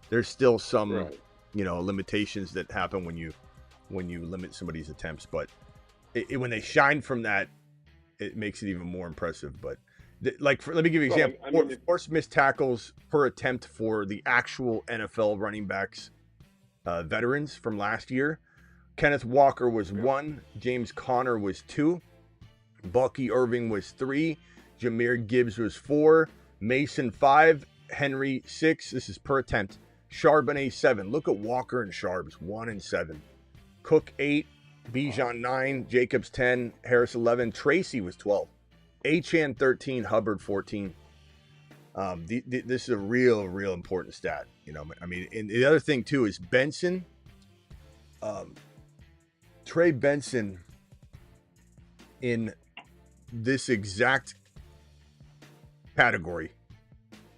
there's still some limitations that happen when you limit somebody's attempts. But when they shine from that, it makes it even more impressive. But let me give you an example. Forced missed tackles per attempt for the actual NFL running backs, veterans from last year. Kenneth Walker was 1. James Conner was 2. Bucky Irving was 3. Jahmyr Gibbs was 4. Mason 5. Henry 6. This is per attempt. Charbonnet 7. Look at Walker and Charbs 1 and 7. Cook 8. Bijan 9. Jacobs 10. Harris 11. Tracy was 12. Achan 13, Hubbard 14. This is a real important stat. I mean, and the other thing too is Benson. Trey Benson in this exact category,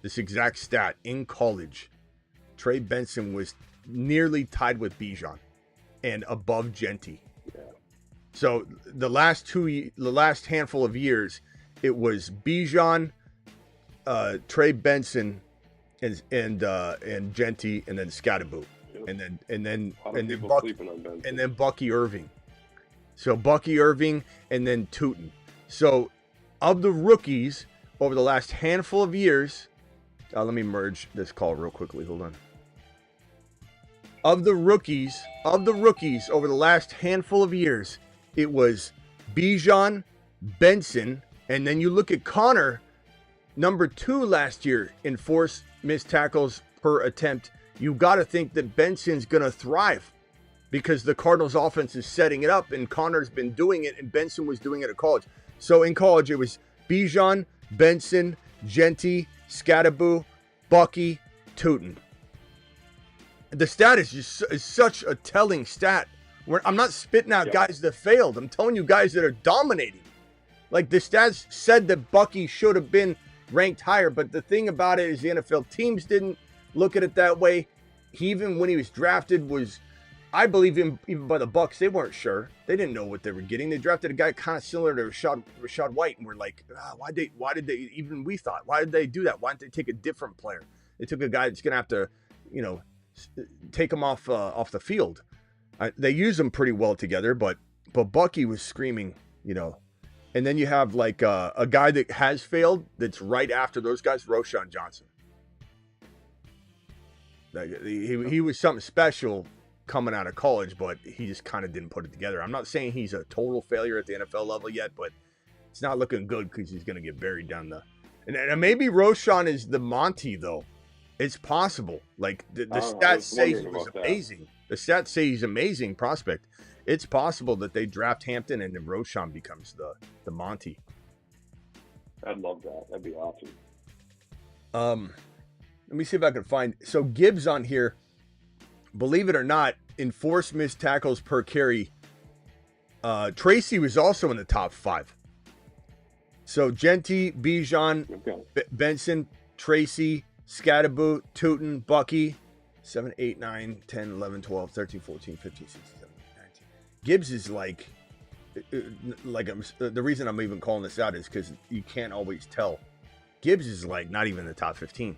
this exact stat in college, Trey Benson was nearly tied with Bijan and above Jeanty. Yeah. So the last handful of years, it was Bijan, Trey Benson, and Jeanty, and then Scatabo, and then Bucky Irving. So Bucky Irving, and then Tuten. So of the rookies over the last handful of years, let me merge this call real quickly. Hold on. Of the rookies over the last handful of years, it was Bijan, Benson. And then you look at Conner, number 2 last year in forced missed tackles per attempt. You got to think that Benson's going to thrive because the Cardinals offense is setting it up and Conner's been doing it and Benson was doing it at college. So in college, it was Bijan, Benson, Jeanty, Scatabo, Bucky, Tuten. The stat is such a telling stat. I'm not spitting out guys that failed. I'm telling you guys that are dominating. Like the stats said that Bucky should have been ranked higher, but the thing about it is the NFL teams didn't look at it that way. even when he was drafted was, I believe him, even by the Bucs, they weren't sure. They didn't know what they were getting. They drafted a guy kind of similar to Rashad White, and we're like, why did they, even we thought, why did they do that? Why didn't they take a different player? They took a guy that's going to have to, take him off the field. They use them pretty well together, but Bucky was screaming, and then you have like a guy that has failed that's right after those guys, Roschon Johnson. He was something special coming out of college, but he just kind of didn't put it together. I'm not saying he's a total failure at the NFL level yet, but it's not looking good because he's going to get buried down the. And maybe Roschon is the Monty though. It's possible. Like the stats say he was amazing. The stats say he's an amazing prospect. It's possible that they draft Hampton and then Roschon becomes the Monty. I'd love that. That'd be awesome. Let me see if I can find. So Gibbs on here, believe it or not, enforced missed tackles per carry. Tracy was also in the top 5. So Jeanty, Bijan, Benson, Tracy, Scatabo, Tuten, Bucky, 7, 8, 9, 10, 11, 12, 13, 14, 15, 16, 17, 19. Gibbs is like the reason I'm even calling this out is because you can't always tell. Gibbs is like not even in the top 15.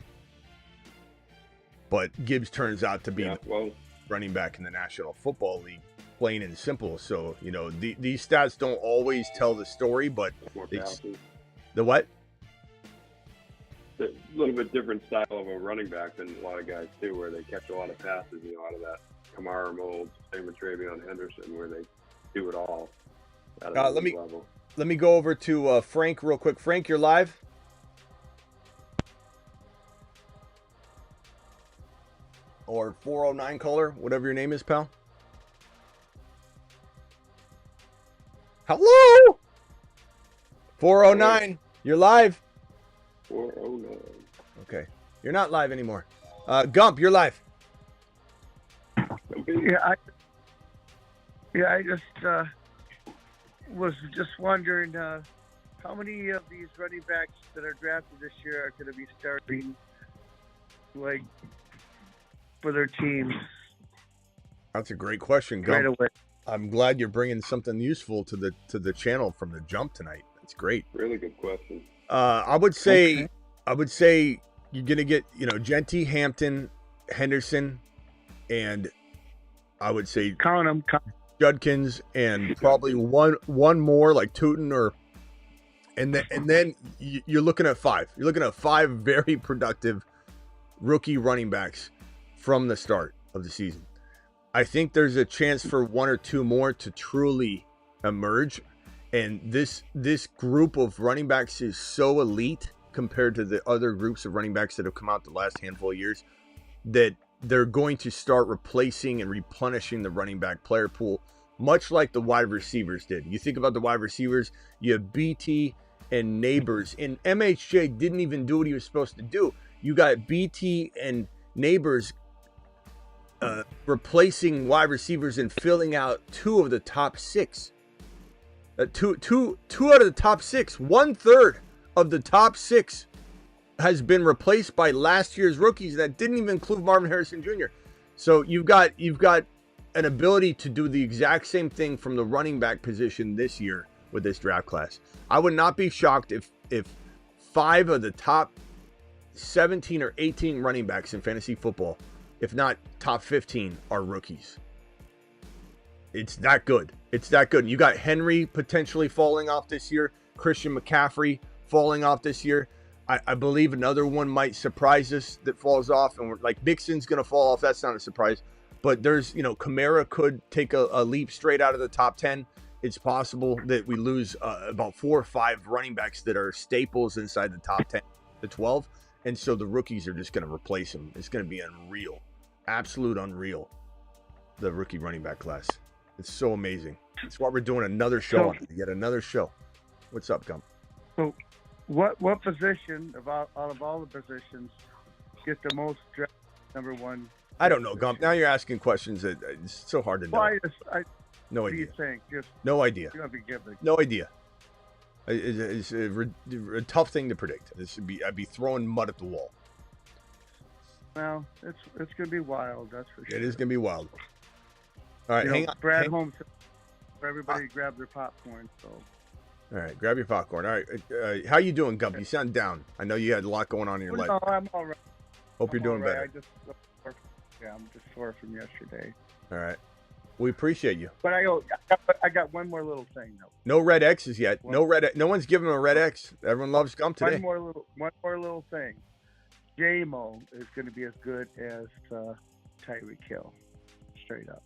But Gibbs turns out to be the running back in the National Football League, plain and simple. So, these stats don't always tell the story, but the what? A little bit different style of a running back than a lot of guys do, where they catch a lot of passes, out of that Kamara mold, same with Travion Henderson, where they do it all. Let me go over to Frank real quick. Frank, you're live. Or 409 caller, whatever your name is, pal. Hello? 409, you're live. 409. Okay, you're not live anymore. Gump, you're live. I was just wondering how many of these running backs that are drafted this year are going to be starting, for their teams? That's a great question, Gump. Right away. I'm glad you're bringing something useful to the channel from the jump tonight. That's great. Really good question. I would say you're gonna get Jeanty, Hampton, Henderson, and I would say count them. Judkins, and probably one more like Tuten and then you're looking at 5. You're looking at 5 very productive rookie running backs from the start of the season. I think there's a chance for 1 or 2 more to truly emerge. And this group of running backs is so elite compared to the other groups of running backs that have come out the last handful of years that they're going to start replacing and replenishing the running back player pool, much like the wide receivers did. You think about the wide receivers, you have BT and Neighbors. And MHJ didn't even do what he was supposed to do. You got BT and Neighbors replacing wide receivers and filling out 2 of the top 6. Two out of the top 6, 1/3 of the top 6 has been replaced by last year's rookies that didn't even include Marvin Harrison Jr. So you've got an ability to do the exact same thing from the running back position this year with this draft class. I would not be shocked if 5 of the top 17 or 18 running backs in fantasy football, if not top 15, are rookies. It's that good. It's that good. You got Henry potentially falling off this year. Christian McCaffrey falling off this year. I believe another one might surprise us that falls off. And we're like, Mixon's going to fall off. That's not a surprise. But there's, Kamara could take a leap straight out of the top 10. It's possible that we lose about 4 or 5 running backs that are staples inside the top 10 to 12. And so the rookies are just going to replace them. It's going to be unreal. Absolute unreal. The rookie running back class. It's so amazing. That's why we're doing another show on it. Yet another show. What's up, Gump? So what position out of all the positions get the most draft number 1? I don't know, Gump. Now you're asking questions that it's so hard to know. No idea. What do you think? No idea. You're gonna be giving. No idea. It's a tough thing to predict. I'd be throwing mud at the wall. Well, it's going to be wild. That's for sure. It is going to be wild. All right, hang on. Brad Holmes for everybody to grab their popcorn. So. All right, grab your popcorn. All right, how you doing, Gump? You sound down. I know you had a lot going on in your life. No, I'm all right. Hope you're doing better. I'm just sore from yesterday. All right. We appreciate you. But I got one more little thing though. No red X's yet. No one's giving him a red X. Everyone loves Gump today. One more little thing. J-Mo is going to be as good as Tyreek Hill, straight up.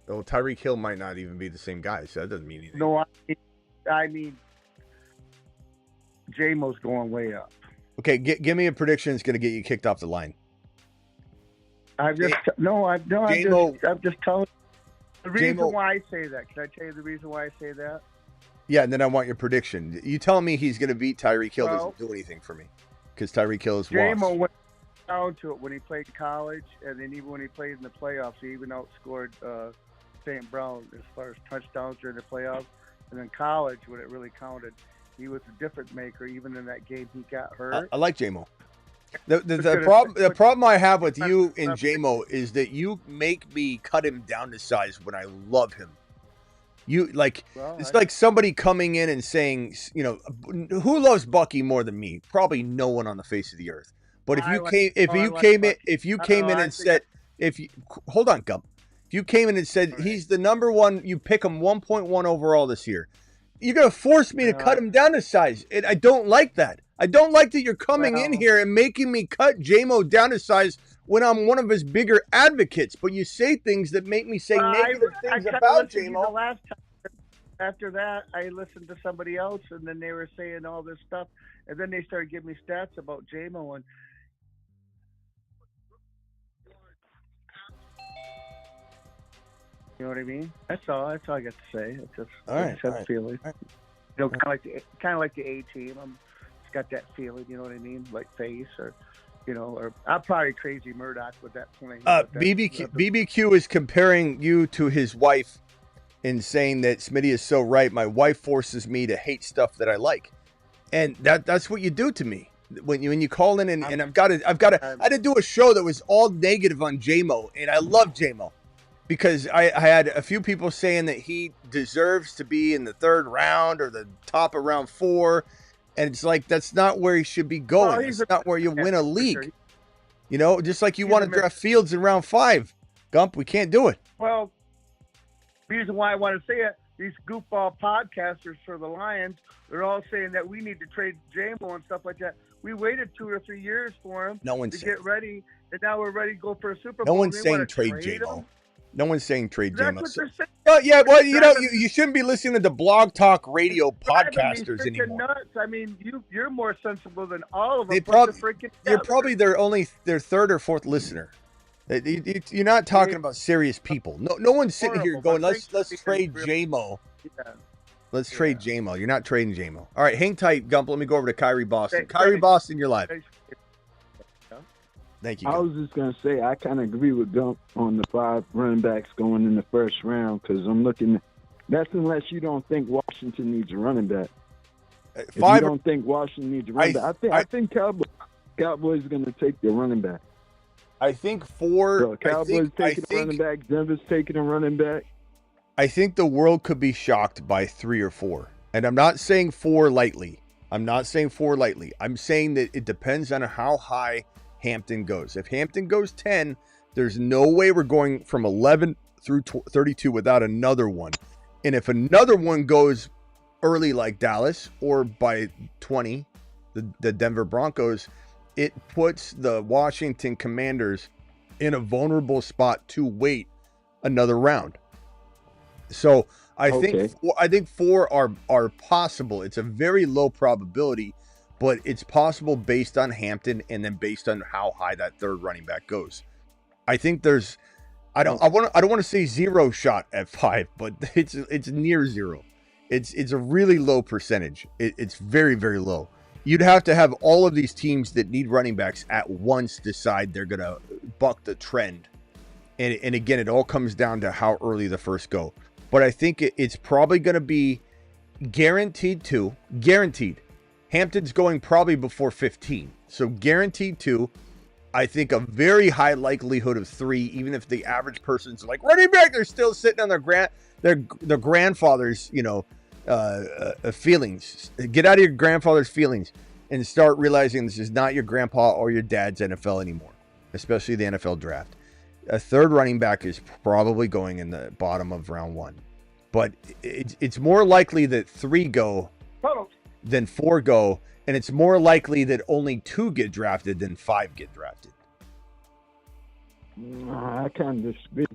Oh, Tyreek Hill might not even be the same guy, so that doesn't mean anything. No, I mean J-Mo's going way up. Okay, give me a prediction that's going to get you kicked off the line. I'm just telling you the reason why I say that. Can I tell you the reason why I say that? Yeah, and then I want your prediction. You telling me he's going to beat Tyreek Hill doesn't do anything for me because Tyreek Hill is washed. J-Mo went down to it when he played college, and then even when he played in the playoffs, he even outscored St. Brown as far as touchdowns during the playoffs. And then college, when it really counted, he was a difference maker. Even in that game, he got hurt. I like J-Mo. The problem I have with you and J-Mo is that you make me cut him down to size when I love him. It's like somebody coming in and saying, who loves Bucky more than me? Probably no one on the face of the earth. But if you came in and said, hold on, Gump. If you came in and said he's the number one, you pick him 1.1 overall this year, you're gonna force me to cut him down to size. I don't like that. I don't like that you're coming in here and making me cut J-Mo down to size when I'm one of his bigger advocates. But you say things that make me say negative things about J-Mo. Last time. After that, I listened to somebody else, and then they were saying all this stuff, and then they started giving me stats about J-Mo, and you know what I mean? That's all I got to say. It's just a feeling. Right. Kind of like the A team. It's got that feeling. You know what I mean? Like face, or I'm probably crazy Murdoch with that plane. BBQ is comparing you to his wife, and saying that Smitty is so right. My wife forces me to hate stuff that I like, and that's what you do to me when you call in and I had to do a show that was all negative on J-Mo, and I love J-Mo. Because I had a few people saying that he deserves to be in the third round or the top of round 4. And it's like, that's not where he should be going. It's not where you win a league. Just like you want to draft Fields in round 5. Gump, we can't do it. Well, the reason why I want to say it, these goofball podcasters for the Lions, they're all saying that we need to trade J-Mo and stuff like that. We waited 2 or 3 years for him to get ready, and now we're ready to go for a Super Bowl. No one's saying trade J-Mo. No one's saying trade J-Mo. That's what they're saying. You shouldn't be listening to Blog Talk Radio podcasters anymore. Nuts. I mean, you're more sensible than all of them. You're probably their third or fourth listener. You're not talking about serious people. No one's sitting here going, let's trade J-Mo. Yeah. Let's trade J-Mo. You're not trading J-Mo. All right, hang tight, Gump. Let me go over to Kyrie Boston. Kyrie Boston, you're live. Thank you. I was just going to say, I kind of agree with Gump on the 5 running backs going in the first round, because I'm looking – that's unless you don't think Washington needs a running back. If you don't think Washington needs a running back, I think Cowboys are going to take their running back. I think 4 – so Cowboys taking a running back, Denver's taking a running back. I think the world could be shocked by 3 or 4. And I'm not saying 4 lightly. I'm saying that it depends on how high – Hampton goes. If Hampton goes 10, there's no way we're going from 11 through 32 without another one. And if another one goes early like Dallas or by 20, the Denver Broncos, it puts the Washington Commanders in a vulnerable spot to wait another round. So I think 4 are possible. It's a very low probability, but it's possible based on Hampton and then based on how high that third running back goes. I think there's, I don't want to say 0 shot at 5, but it's near 0. It's a really low percentage. It's very, very low. You'd have to have all of these teams that need running backs at once decide they're gonna buck the trend. And again, it all comes down to how early the first go. But I think it's probably gonna be guaranteed. Hampton's going probably before 15. So guaranteed 2. I think a very high likelihood of 3, even if the average person's like running back, they're still sitting on their grandfather's, feelings. Get out of your grandfather's feelings and start realizing this is not your grandpa or your dad's NFL anymore, especially the NFL draft. A third running back is probably going in the bottom of round 1, but it's more likely that 3 go than 4 go, and it's more likely that only 2 get drafted than 5 get drafted. I kind of disagree.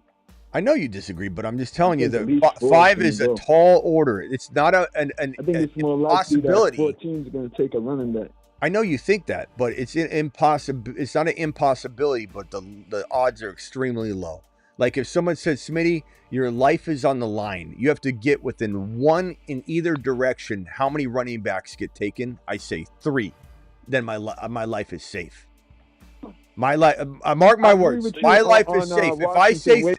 I know you disagree, but I'm just telling you that 5 is a tall order. It's not I think it's more likely that 4 teams are going to take a running back. I know you think that, but it's impossible. It's not an impossibility, but the odds are extremely low. Like if someone said, Smitty, your life is on the line. You have to get within 1 in either direction. How many running backs get taken? I say 3. Then my life is safe. My life. I mark my words. My life is safe.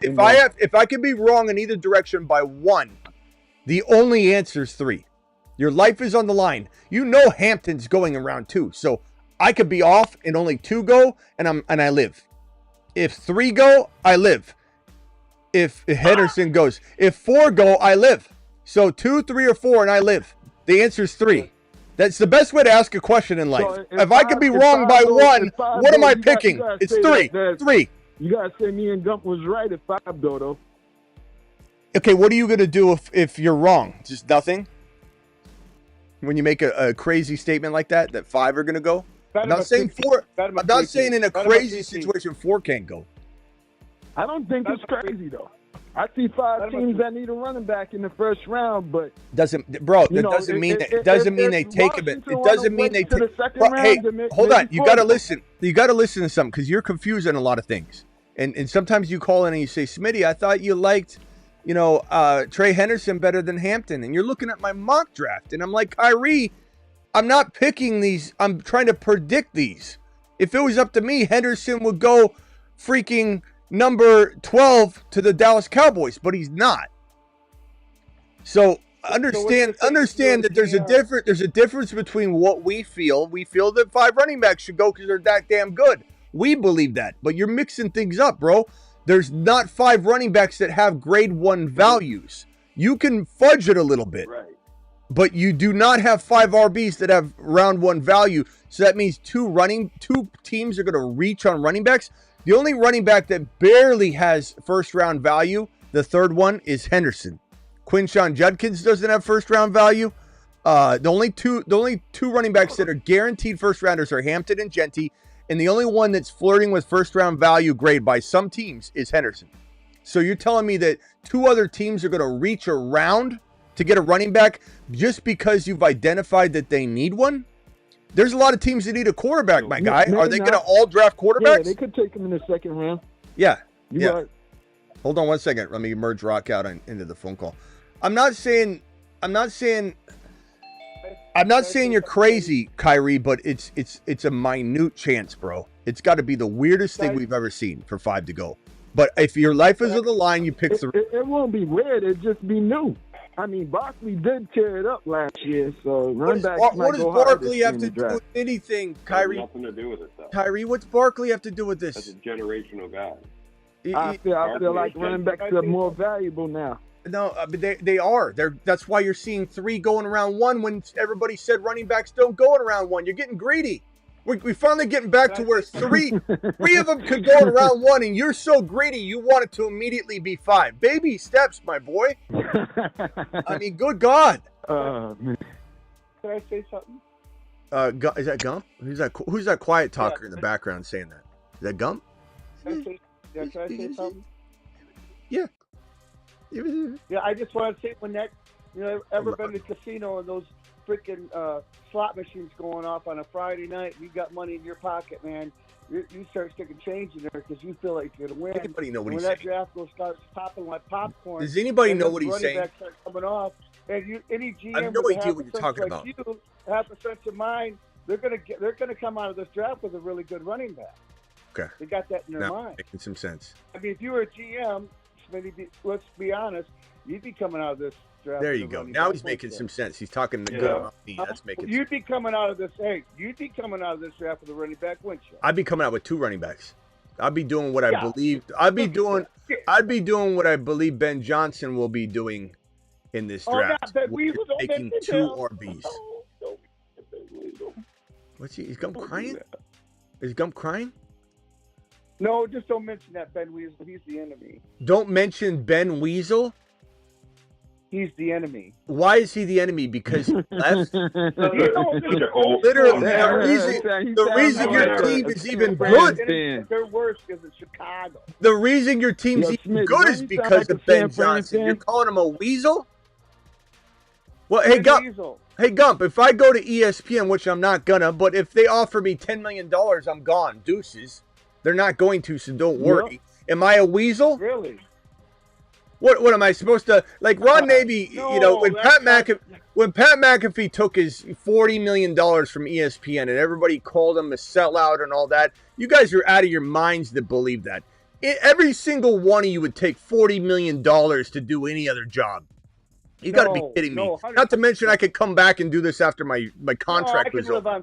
If I could be wrong in either direction by 1, the only answer is 3. Your life is on the line. You know Hampton's going in round 2, so I could be off and only 2 go, and I live. If 3 go, I live. If Henderson goes, if 4 go, I live. So 2, 3, or 4, and I live. The answer is 3. That's the best way to ask a question in life. So if I could be wrong by 1, what am I picking? It's 3. 3. You gotta say me and Gump was right at 5 though. Okay, what are you gonna do if you're wrong? Just nothing? When you make a crazy statement like that 5 are gonna go? I'm not saying 4. I'm not saying in a crazy situation 4 can't go. I don't think it's crazy though. I see 5 teams that need a running back in the first round, but doesn't mean they take him. It doesn't mean they take. Hey, hold on. You got to listen. You got to listen to something because you're confused on a lot of things. And sometimes you call in and you say, Smitty, I thought you liked, Trey Henderson better than Hampton, and you're looking at my mock draft, and I'm like, Kyrie, I'm not picking these. I'm trying to predict these. If it was up to me, Henderson would go freaking number 12 to the Dallas Cowboys, but he's not. So understand that there's a difference between what we feel. We feel that 5 running backs should go because they're that damn good. We believe that, but you're mixing things up, bro. There's not 5 running backs that have grade 1 values. You can fudge it a little bit, right? But you do not have 5 RBs that have round 1 value. So that means 2 teams are going to reach on running backs. The only running back that barely has first round value, the third one, is Henderson. Quinshon Judkins doesn't have first round value. The only two running backs that are guaranteed first rounders are Hampton and Jeanty, and the only one that's flirting with first round value grade by some teams is Henderson. So you're telling me that 2 other teams are going to reach around to get a running back just because you've identified that they need one? There's a lot of teams that need a quarterback, my guy. Are they going to all draft quarterbacks? Yeah, they could take him in the second round. Yeah. Right. Hold on one second. Let me merge Rock out into the phone call. I'm not saying you're crazy, Kyrie, but it's a minute chance, bro. It's got to be the weirdest thing we've ever seen for 5 to go. But if your life is on the line, you pick 3. It won't be weird. It'd just be new. I mean, Barkley did tear it up last year, so running back might go hard. What does Barkley have to do with anything, Kyrie? Nothing to do with it, though. Kyrie, what's Barkley have to do with this? That's a generational guy. I feel like running backs are more valuable now. No, but they are. That's why you're seeing 3 going around 1 when everybody said running backs don't go in around 1. You're getting greedy. We finally getting back to where 3 of them could go in round 1, and you're so greedy you want it to immediately be 5. Baby steps, my boy. I mean, good God. Can I say something? Is that Gump? Who's that quiet talker in the background saying that? Is that Gump? Can I say something? Yeah. Yeah, I just want to say when that, ever been to the casino and those freaking slot machines going off on a Friday night, you got money in your pocket, man. You start sticking change in there because you feel like you're going to win. Anybody know what he's saying? saying? When that draft starts popping like popcorn. Does anybody know what he's saying? Running backs start coming off, and any GM I have no idea what you're talking about. You have a sense of mind. They're gonna come out of this draft with a really good running back. Okay. They got that in their mind. Making some sense. I mean, if you were a GM, Smitty, let's be honest. You'd be coming out of this draft. There you go. Now he's making some sense. He's talking the good about me. That's making sense. You'd be coming out of this. Hey, you'd be coming out of this draft with a running back, wouldn't you? I'd be coming out with 2 running backs. I'd be doing what I believe. I'd be doing what I believe Ben Johnson will be doing in this draft. Taking 2 RBs. What's he? Is Gump crying? Is Gump crying? No, just don't mention that Ben Weasel. He's the enemy. Don't mention Ben Weasel? He's the enemy. Why is he the enemy? Because he left? Literally, the reason your team is even good. They're worse because it's Chicago. The reason your team's even good is because of Ben Johnson. You're calling him a weasel? Well, hey, Gump, if I go to ESPN, which I'm not gonna, but if they offer me $10 million, I'm gone. Deuces. They're not going to, so don't worry. Yep. Am I a weasel? Really? What am I supposed to, like Ron Navy, when Pat McAfee took his $40 million from ESPN and everybody called him a sellout and all that, you guys are out of your minds that believe that. Every single one of you would take $40 million to do any other job. You got to be kidding me. Not to mention I could come back and do this after my contract was over.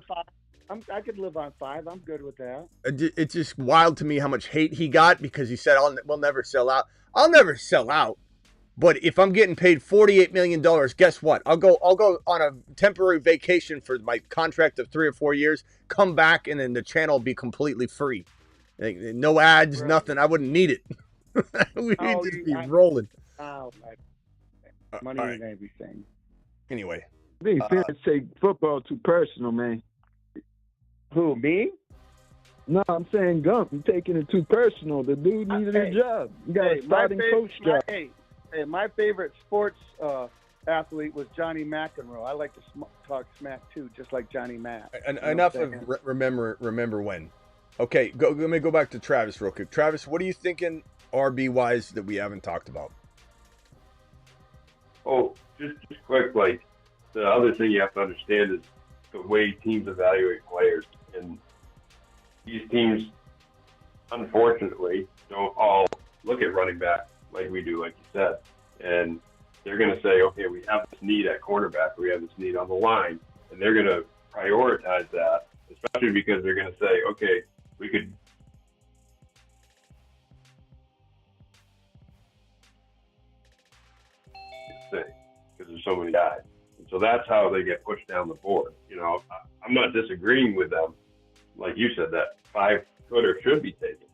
I could live on 5. I'm good with that. It's just wild to me how much hate he got because he said, we'll never sell out. I'll never sell out. But if I'm getting paid $48 million, guess what? I'll go on a temporary vacation for my contract of 3 or 4 years, come back, and then the channel will be completely free. No ads, nothing. I wouldn't need it. We'd just be rolling. Money and everything. Anyway. They take football too personal, man. Who, me? No, I'm saying Gump. You're taking it too personal. The dude needed a job. You got a starting coach job. My favorite sports athlete was Johnny McEnroe. I like to talk smack too, just like Johnny Mac. Enough of remember when. Okay, let me go back to Travis real quick. Travis, what are you thinking RB wise that we haven't talked about? Oh, just quick, like the other thing you have to understand is the way teams evaluate players, and these teams, unfortunately, don't all look at running back like we do, like you said. And they're going to say, okay, we have this need at quarterback, we have this need on the line, and they're going to prioritize that, especially because they're going to say, okay, we could because there's so many guys. And so that's how they get pushed down the board. I'm not disagreeing with them. Like you said, that 5 could or should be taken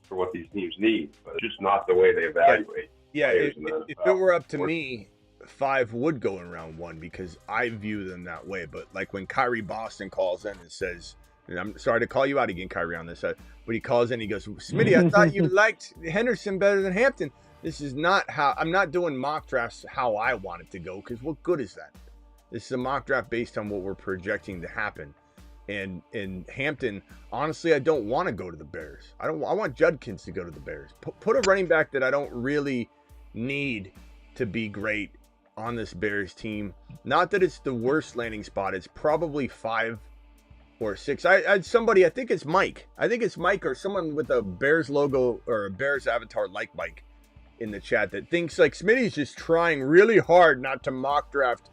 for what these teams need, but it's just not the way they evaluate. Yeah, if it were up to me, 5 would go in round 1 because I view them that way. But like when Kyrie Boston calls in and says, and I'm sorry to call you out again, Kyrie, on this, but he calls in, he goes, Smitty, I thought you liked Henderson better than Hampton. This is not how, I'm not doing mock drafts how I want it to go, because what good is that? This is a mock draft based on what we're projecting to happen. And in Hampton, honestly, I don't want to go to the Bears. I want Judkins to go to the Bears. Put a running back that I don't really need to be great on this Bears team. Not that it's the worst landing spot. It's probably 5 or 6. I think it's Mike. I think it's Mike or someone with a Bears logo or a Bears avatar like Mike in the chat that thinks like Smitty's just trying really hard not to mock draft,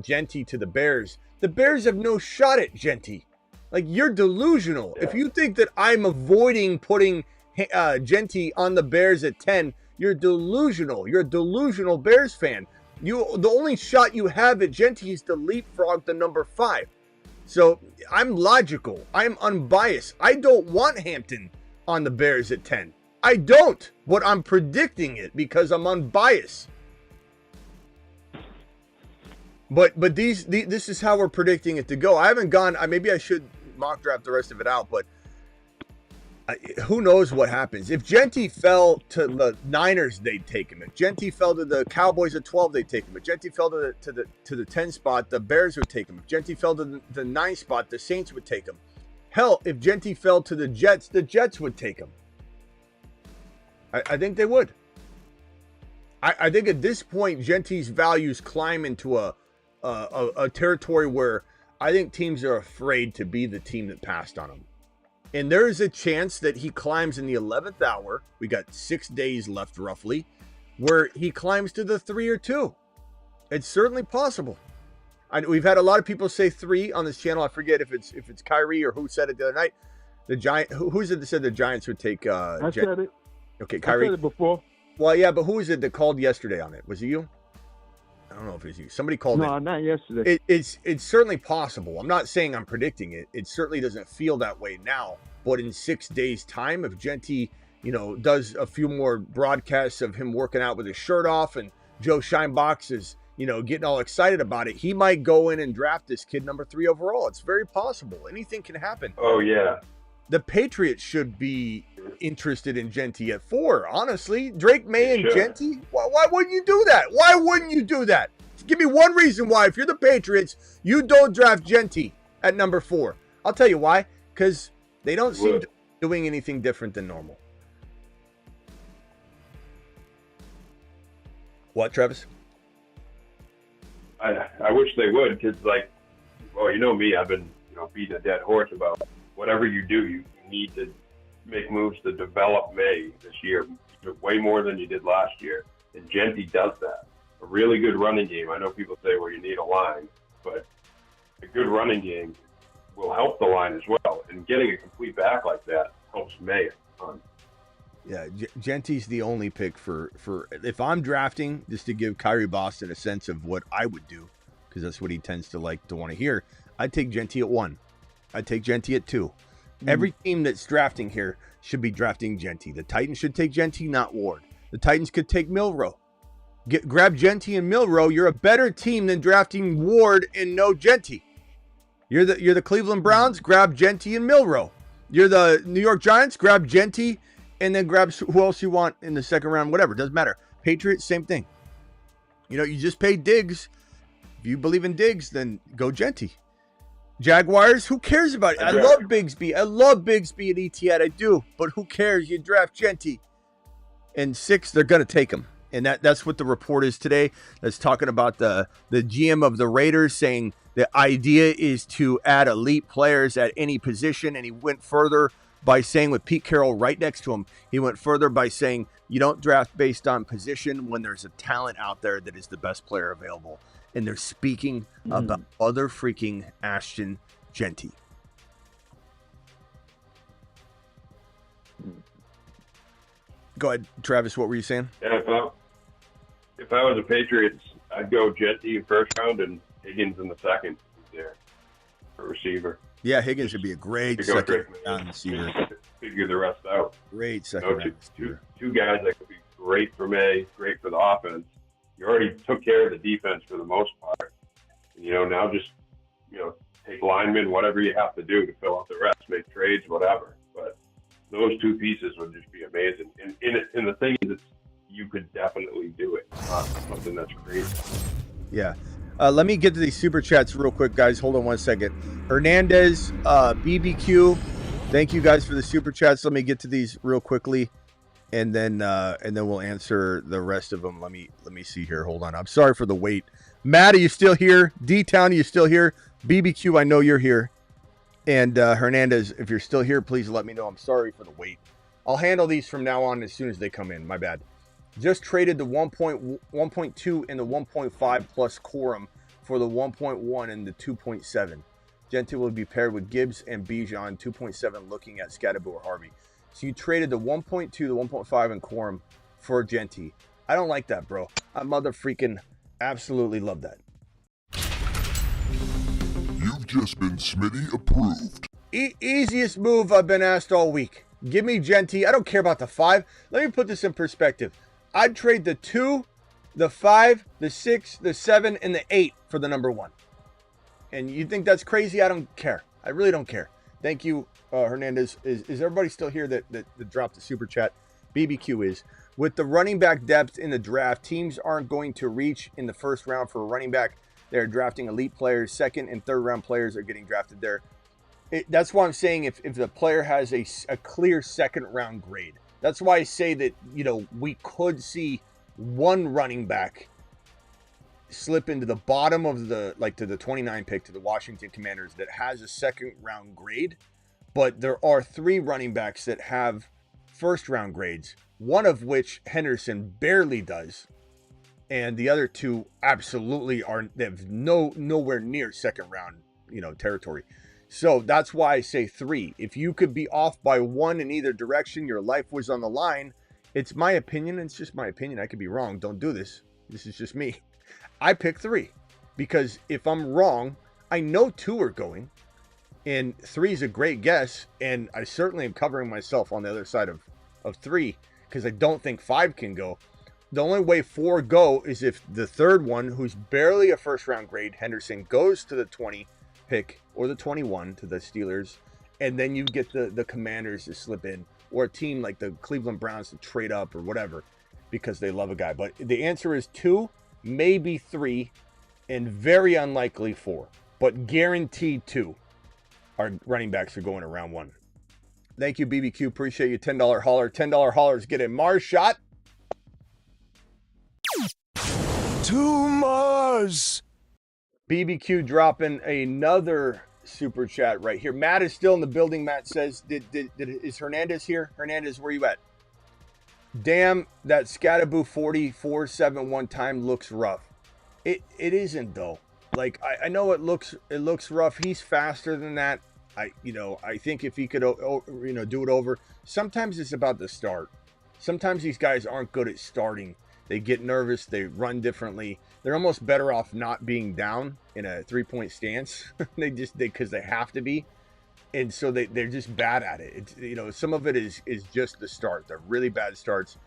Jeanty to the Bears. The Bears have no shot at Jeanty. Like, you're delusional. Yeah. If you think that I'm avoiding putting Jeanty on the Bears at 10, you're delusional. You're a delusional Bears fan. The only shot you have at Jeanty is to leapfrog the number 5. So I'm logical. I'm unbiased. I don't want Hampton on the Bears at 10. I don't, but I'm predicting it because I'm unbiased. But this is how we're predicting it to go. I haven't gone. Maybe I should mock draft the rest of it out, but who knows what happens. If Jeanty fell to the Niners, they'd take him. If Jeanty fell to the Cowboys at 12, they'd take him. If Jeanty fell to the 10 spot, the Bears would take him. If Jeanty fell to the 9 spot, the Saints would take him. Hell, if Jeanty fell to the Jets would take him. I think they would. I think at this point, Jeanty's values climb into a territory where I think teams are afraid to be the team that passed on him. And there is a chance that he climbs in the 11th hour. We got 6 days left roughly where he climbs to the 3 or 2. It's certainly possible. We've had a lot of people say 3 on this channel. I forget if it's Kyrie or who said it the other night. The Giant, who's it that said the Giants would take? I said it. Okay, Kyrie. I said it before. Well, yeah, but who is it that called yesterday on it? Was it you? I don't know if it was you. Somebody called it. No, not yesterday. It's certainly possible. I'm not saying I'm predicting it. It certainly doesn't feel that way now. But in 6 days' time, if Jeanty, does a few more broadcasts of him working out with his shirt off and Joe Scheinbox is, getting all excited about it, he might go in and draft this kid number 3 overall. It's very possible. Anything can happen. Oh, yeah. The Patriots should be interested in Jeanty at 4, honestly. Drake May and Jeanty? Why wouldn't you do that? Why wouldn't you do that? Give me one reason why, if you're the Patriots, you don't draft Jeanty at number 4. I'll tell you why. Because they don't seem to be doing anything different than normal. What, Travis? I wish they would, because, you know me, I've been beating a dead horse about whatever you do, you need to make moves to develop May this year, way more than you did last year. And Jeanty does that. A really good running game. I know people say, well, you need a line, but a good running game will help the line as well. And getting a complete back like that helps May a ton. Yeah, Jeanty's the only pick for if I'm drafting, just to give Kyrie Boston a sense of what I would do, because that's what he tends to like to want to hear. I'd take Jeanty at 1. I'd take Jeanty at 2. Every team that's drafting here should be drafting Jeanty. The Titans should take Jeanty, not Ward. The Titans could take Milroe. Grab Jeanty and Milroe. You're a better team than drafting Ward and no Jeanty. You're the Cleveland Browns. Grab Jeanty and Milroe. You're the New York Giants. Grab Jeanty and then grab who else you want in the second round. Whatever, doesn't matter. Patriots, same thing. You just paid Diggs. If you believe in Diggs, then go Jeanty. Jaguars, who cares about it? I love Bigsby. I love Bigsby at Etihad. I do. But who cares? You draft Jeanty. And 6, they're going to take him. And that's what the report is today. That's talking about the GM of the Raiders saying the idea is to add elite players at any position. And he went further by saying, with Pete Carroll right next to him, he went further by saying you don't draft based on position when there's a talent out there that is the best player available. And they're speaking about other freaking Ashton Jeanty. Go ahead, Travis. What were you saying? Yeah, if I was a Patriots, I'd go Jeanty in first round and Higgins in the second there for receiver. Yeah, Higgins would be a great second round receiver. Figure the rest out. Great second round receiver. Two guys that could be great for May, great for the offense. You already took care of the defense for the most part. Now just, take linemen, whatever you have to do to fill out the rest, make trades, whatever. But those 2 pieces would just be amazing. And the thing is, you could definitely do it. It's not something that's crazy. Yeah. Let me get to these super chats real quick, guys. Hold on one second. Hernandez, BBQ, thank you guys for the super chats. Let me get to these real quickly. And then we'll answer the rest of them. Let me see here. Hold on. I'm sorry for the wait. Matt, are you still here? D-Town, are you still here? BBQ, I know you're here. And Hernandez, if you're still here, please let me know. I'm sorry for the wait. I'll handle these from now on as soon as they come in. My bad. Just traded the 1.2 and the 1.5 plus Corum for the 1.1 and the 2.7. Jeanty will be paired with Gibbs and Bijan, 2.7 looking at Scatabo or Harvey. So you traded the 1.2, the 1.5, and Corum for Jeanty. I don't like that, bro. I mother freaking absolutely love that. You've just been Smitty approved. Easiest move I've been asked all week. Give me Jeanty. I don't care about the 5. Let me put this in perspective. I'd trade the 2, the 5, the 6, the 7, and the 8 for the number 1. And you think that's crazy? I don't care. I really don't care. Thank you, Hernandez. Is everybody still here that dropped the super chat? BBQ is. With the running back depth in the draft, teams aren't going to reach in the first round for a running back. They're drafting elite players. Second and third round players are getting drafted there. That's why I'm saying if the player has a clear second round grade. That's why I say that, we could see one running back slip into the bottom of to the 29 pick to the Washington Commanders that has a second round grade. But there are 3 running backs that have first-round grades, one of which Henderson barely does, and the other two absolutely are. They have nowhere near second-round, territory. So that's why I say 3. If you could be off by 1 in either direction, your life was on the line. It's my opinion. It's just my opinion. I could be wrong. Don't do this. This is just me. I pick 3 because if I'm wrong, I know 2 are going, and 3 is a great guess. And I certainly am covering myself on the other side of 3 because I don't think 5 can go. The only way 4 go is if the third one, who's barely a first-round grade, Henderson, goes to the 20 pick or the 21 to the Steelers, and then you get the Commanders to slip in, or a team like the Cleveland Browns to trade up or whatever because they love a guy. But the answer is 2, maybe 3, and very unlikely 4, but guaranteed 2. Our running backs are going to round 1. Thank you, BBQ. Appreciate you. $10 holler. $10 hollers get a Mars shot. To Mars. BBQ dropping another super chat right here. Matt is still in the building. Matt says, is Hernandez here? Hernandez, where you at? Damn, that Scatabo 44-7 time looks rough. It isn't though. Like I know it looks rough. He's faster than that. I think if he could do it over. Sometimes it's about the start. Sometimes these guys aren't good at starting. They get nervous. They run differently. They're almost better off not being down in a 3-point stance. Because they have to be. And so they're just bad at it. It's, some of it is just the start. They're really bad starts.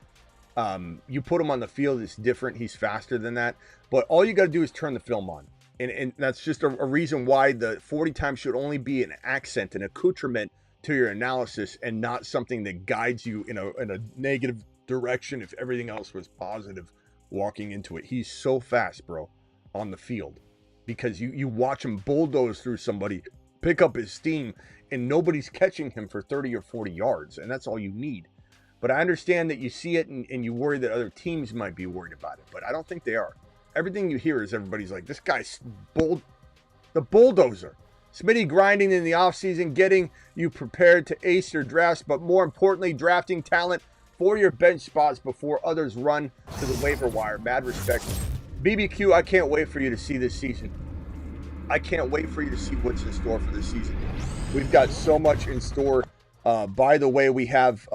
You put him on the field, it's different. He's faster than that. But all you got to do is turn the film on. And that's just a reason why the 40 time should only be an accent, an accoutrement to your analysis, and not something that guides you in a negative direction if everything else was positive walking into it. He's so fast, bro, on the field, because you watch him bulldoze through somebody, pick up his steam, and nobody's catching him for 30 or 40 yards, and that's all you need. But I understand that you see it and you worry that other teams might be worried about it, but I don't think they are. Everything you hear is everybody's like, this guy's the bulldozer. Smitty grinding in the offseason, getting you prepared to ace your drafts, but more importantly, drafting talent for your bench spots before others run to the waiver wire. Mad respect. BBQ, I can't wait for you to see this season. I can't wait for you to see what's in store for this season. We've got so much in store. By the way, we have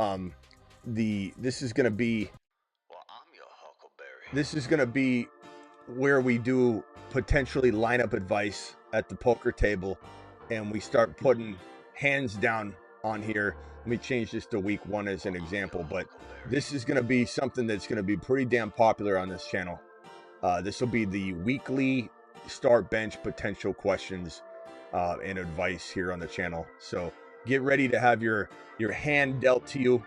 this is going to be, this is going to be where we do potentially lineup advice at the poker table, and we start putting hands down on here. Let me change this to week 1 as an example, but this is going to be something that's going to be pretty damn popular on this channel. This will be the weekly start bench potential questions and advice here on the channel. So get ready to have your hand dealt to you.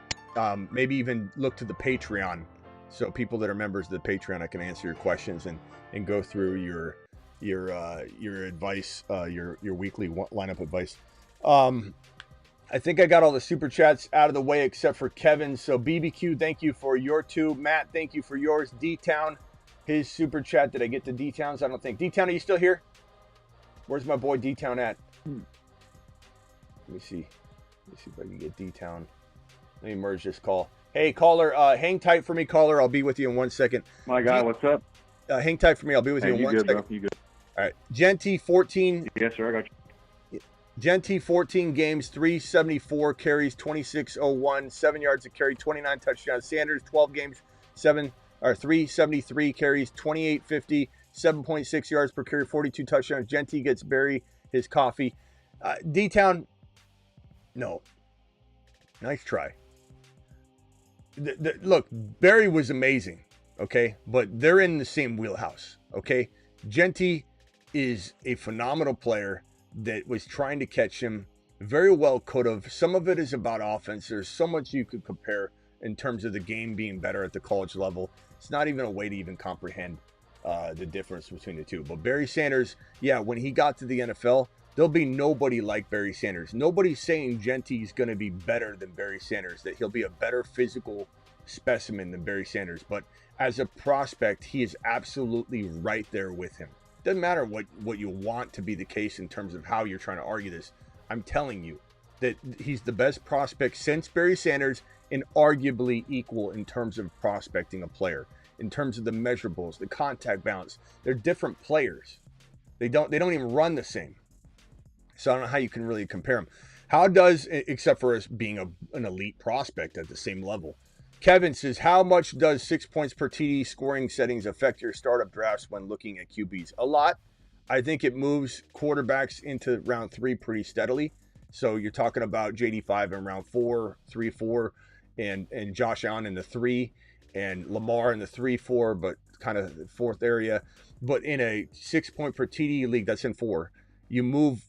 Maybe even look to the Patreon. So people that are members of the Patreon, I can answer your questions and go through your advice, your weekly lineup advice. I think I got all the super chats out of the way except for Kevin. So BBQ, thank you for your 2. Matt, thank you for yours. D-Town, his super chat. Did I get to D-Town's? I don't think. D-Town, are you still here? Where's my boy D-Town at? Let me see. Let me see if I can get D-Town. Let me merge this call. Hey, caller, hang tight for me, caller. I'll be with you in 1 second. My guy, what's up? Hang tight for me. I'll be with you in 1 second. Bro. You good? All right. Jeanty, 14. Yes, sir. I got you. Jeanty, 14 games, 374 carries, 2601, 7 yards a carry, 29 touchdowns. Sanders, 12 games, 373 carries, 2850, 7.6 yards per carry, 42 touchdowns. Jeanty gets Barry his coffee. D-Town, no. Nice try. Look, Barry was amazing, okay? But they're in the same wheelhouse, okay? Jeanty is a phenomenal player that was trying to catch him. Very well could have. Some of it is about offense. There's so much you could compare in terms of the game being better at the college level. It's not even a way to even comprehend the difference between the two. But Barry Sanders, yeah, when he got to the NFL, there'll be nobody like Barry Sanders. Nobody's saying Jeanty's going to be better than Barry Sanders, that he'll be a better physical specimen than Barry Sanders. But as a prospect, he is absolutely right there with him. Doesn't matter what you want to be the case in terms of how you're trying to argue this. I'm telling you, that he's the best prospect since Barry Sanders and arguably equal in terms of prospecting a player, in terms of the measurables, the contact balance. They're different players. They don't even run the same. So I don't know how you can really compare them. How does, except for us being an elite prospect at the same level. Kevin says, how much does 6 points per TD scoring settings affect your startup drafts when looking at QBs? A lot. I think it moves quarterbacks into round 3 pretty steadily. So you're talking about JD5 in round 4, 3, 4, and Josh Allen in the 3, and Lamar in the 3, 4, but kind of the 4th area. But in a 6 point per TD league, that's in 4, you move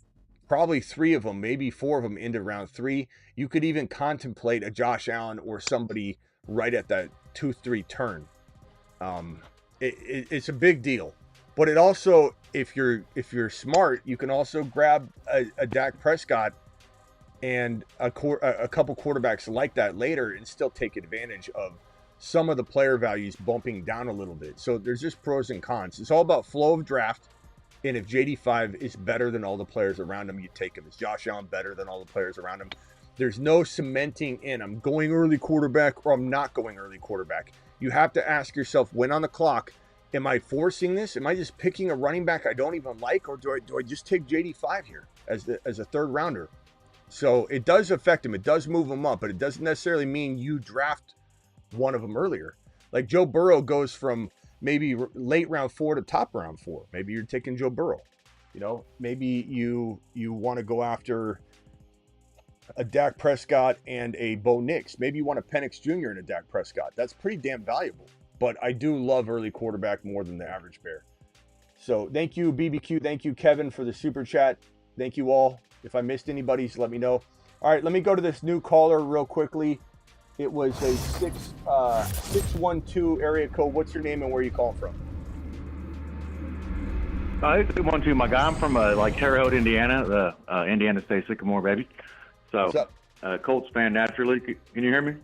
probably 3 of them, maybe 4 of them into round 3. You could even contemplate a Josh Allen or somebody right at that 2-3 turn. It's a big deal. But it also, if you're smart, you can also grab a Dak Prescott and a couple quarterbacks like that later and still take advantage of some of the player values bumping down a little bit. So there's just pros and cons. It's all about flow of draft. And if JD5 is better than all the players around him, you take him. Is Josh Allen better than all the players around him? There's no cementing in, I'm going early quarterback or I'm not going early quarterback. You have to ask yourself, when on the clock, am I forcing this? Am I just picking a running back I don't even like? Or do I just take JD5 here as a third rounder? So it does affect him. It does move him up, but it doesn't necessarily mean you draft one of them earlier. Like Joe Burrow goes from maybe late round 4 to top round 4. Maybe you're taking Joe Burrow. Maybe you want to go after a Dak Prescott and a Bo Nix. Maybe you want a Penix Jr. and a Dak Prescott. That's pretty damn valuable. But I do love early quarterback more than the average bear. So thank you, BBQ. Thank you, Kevin, for the super chat. Thank you all. If I missed anybody's, let me know. All right, let me go to this new caller real quickly. It was a 612 area code. What's your name and where are you calling from? It's 612, my guy. I'm from Terre Haute, Indiana, the Indiana State Sycamore, baby. So, what's up? Colts fan naturally. Can you hear me?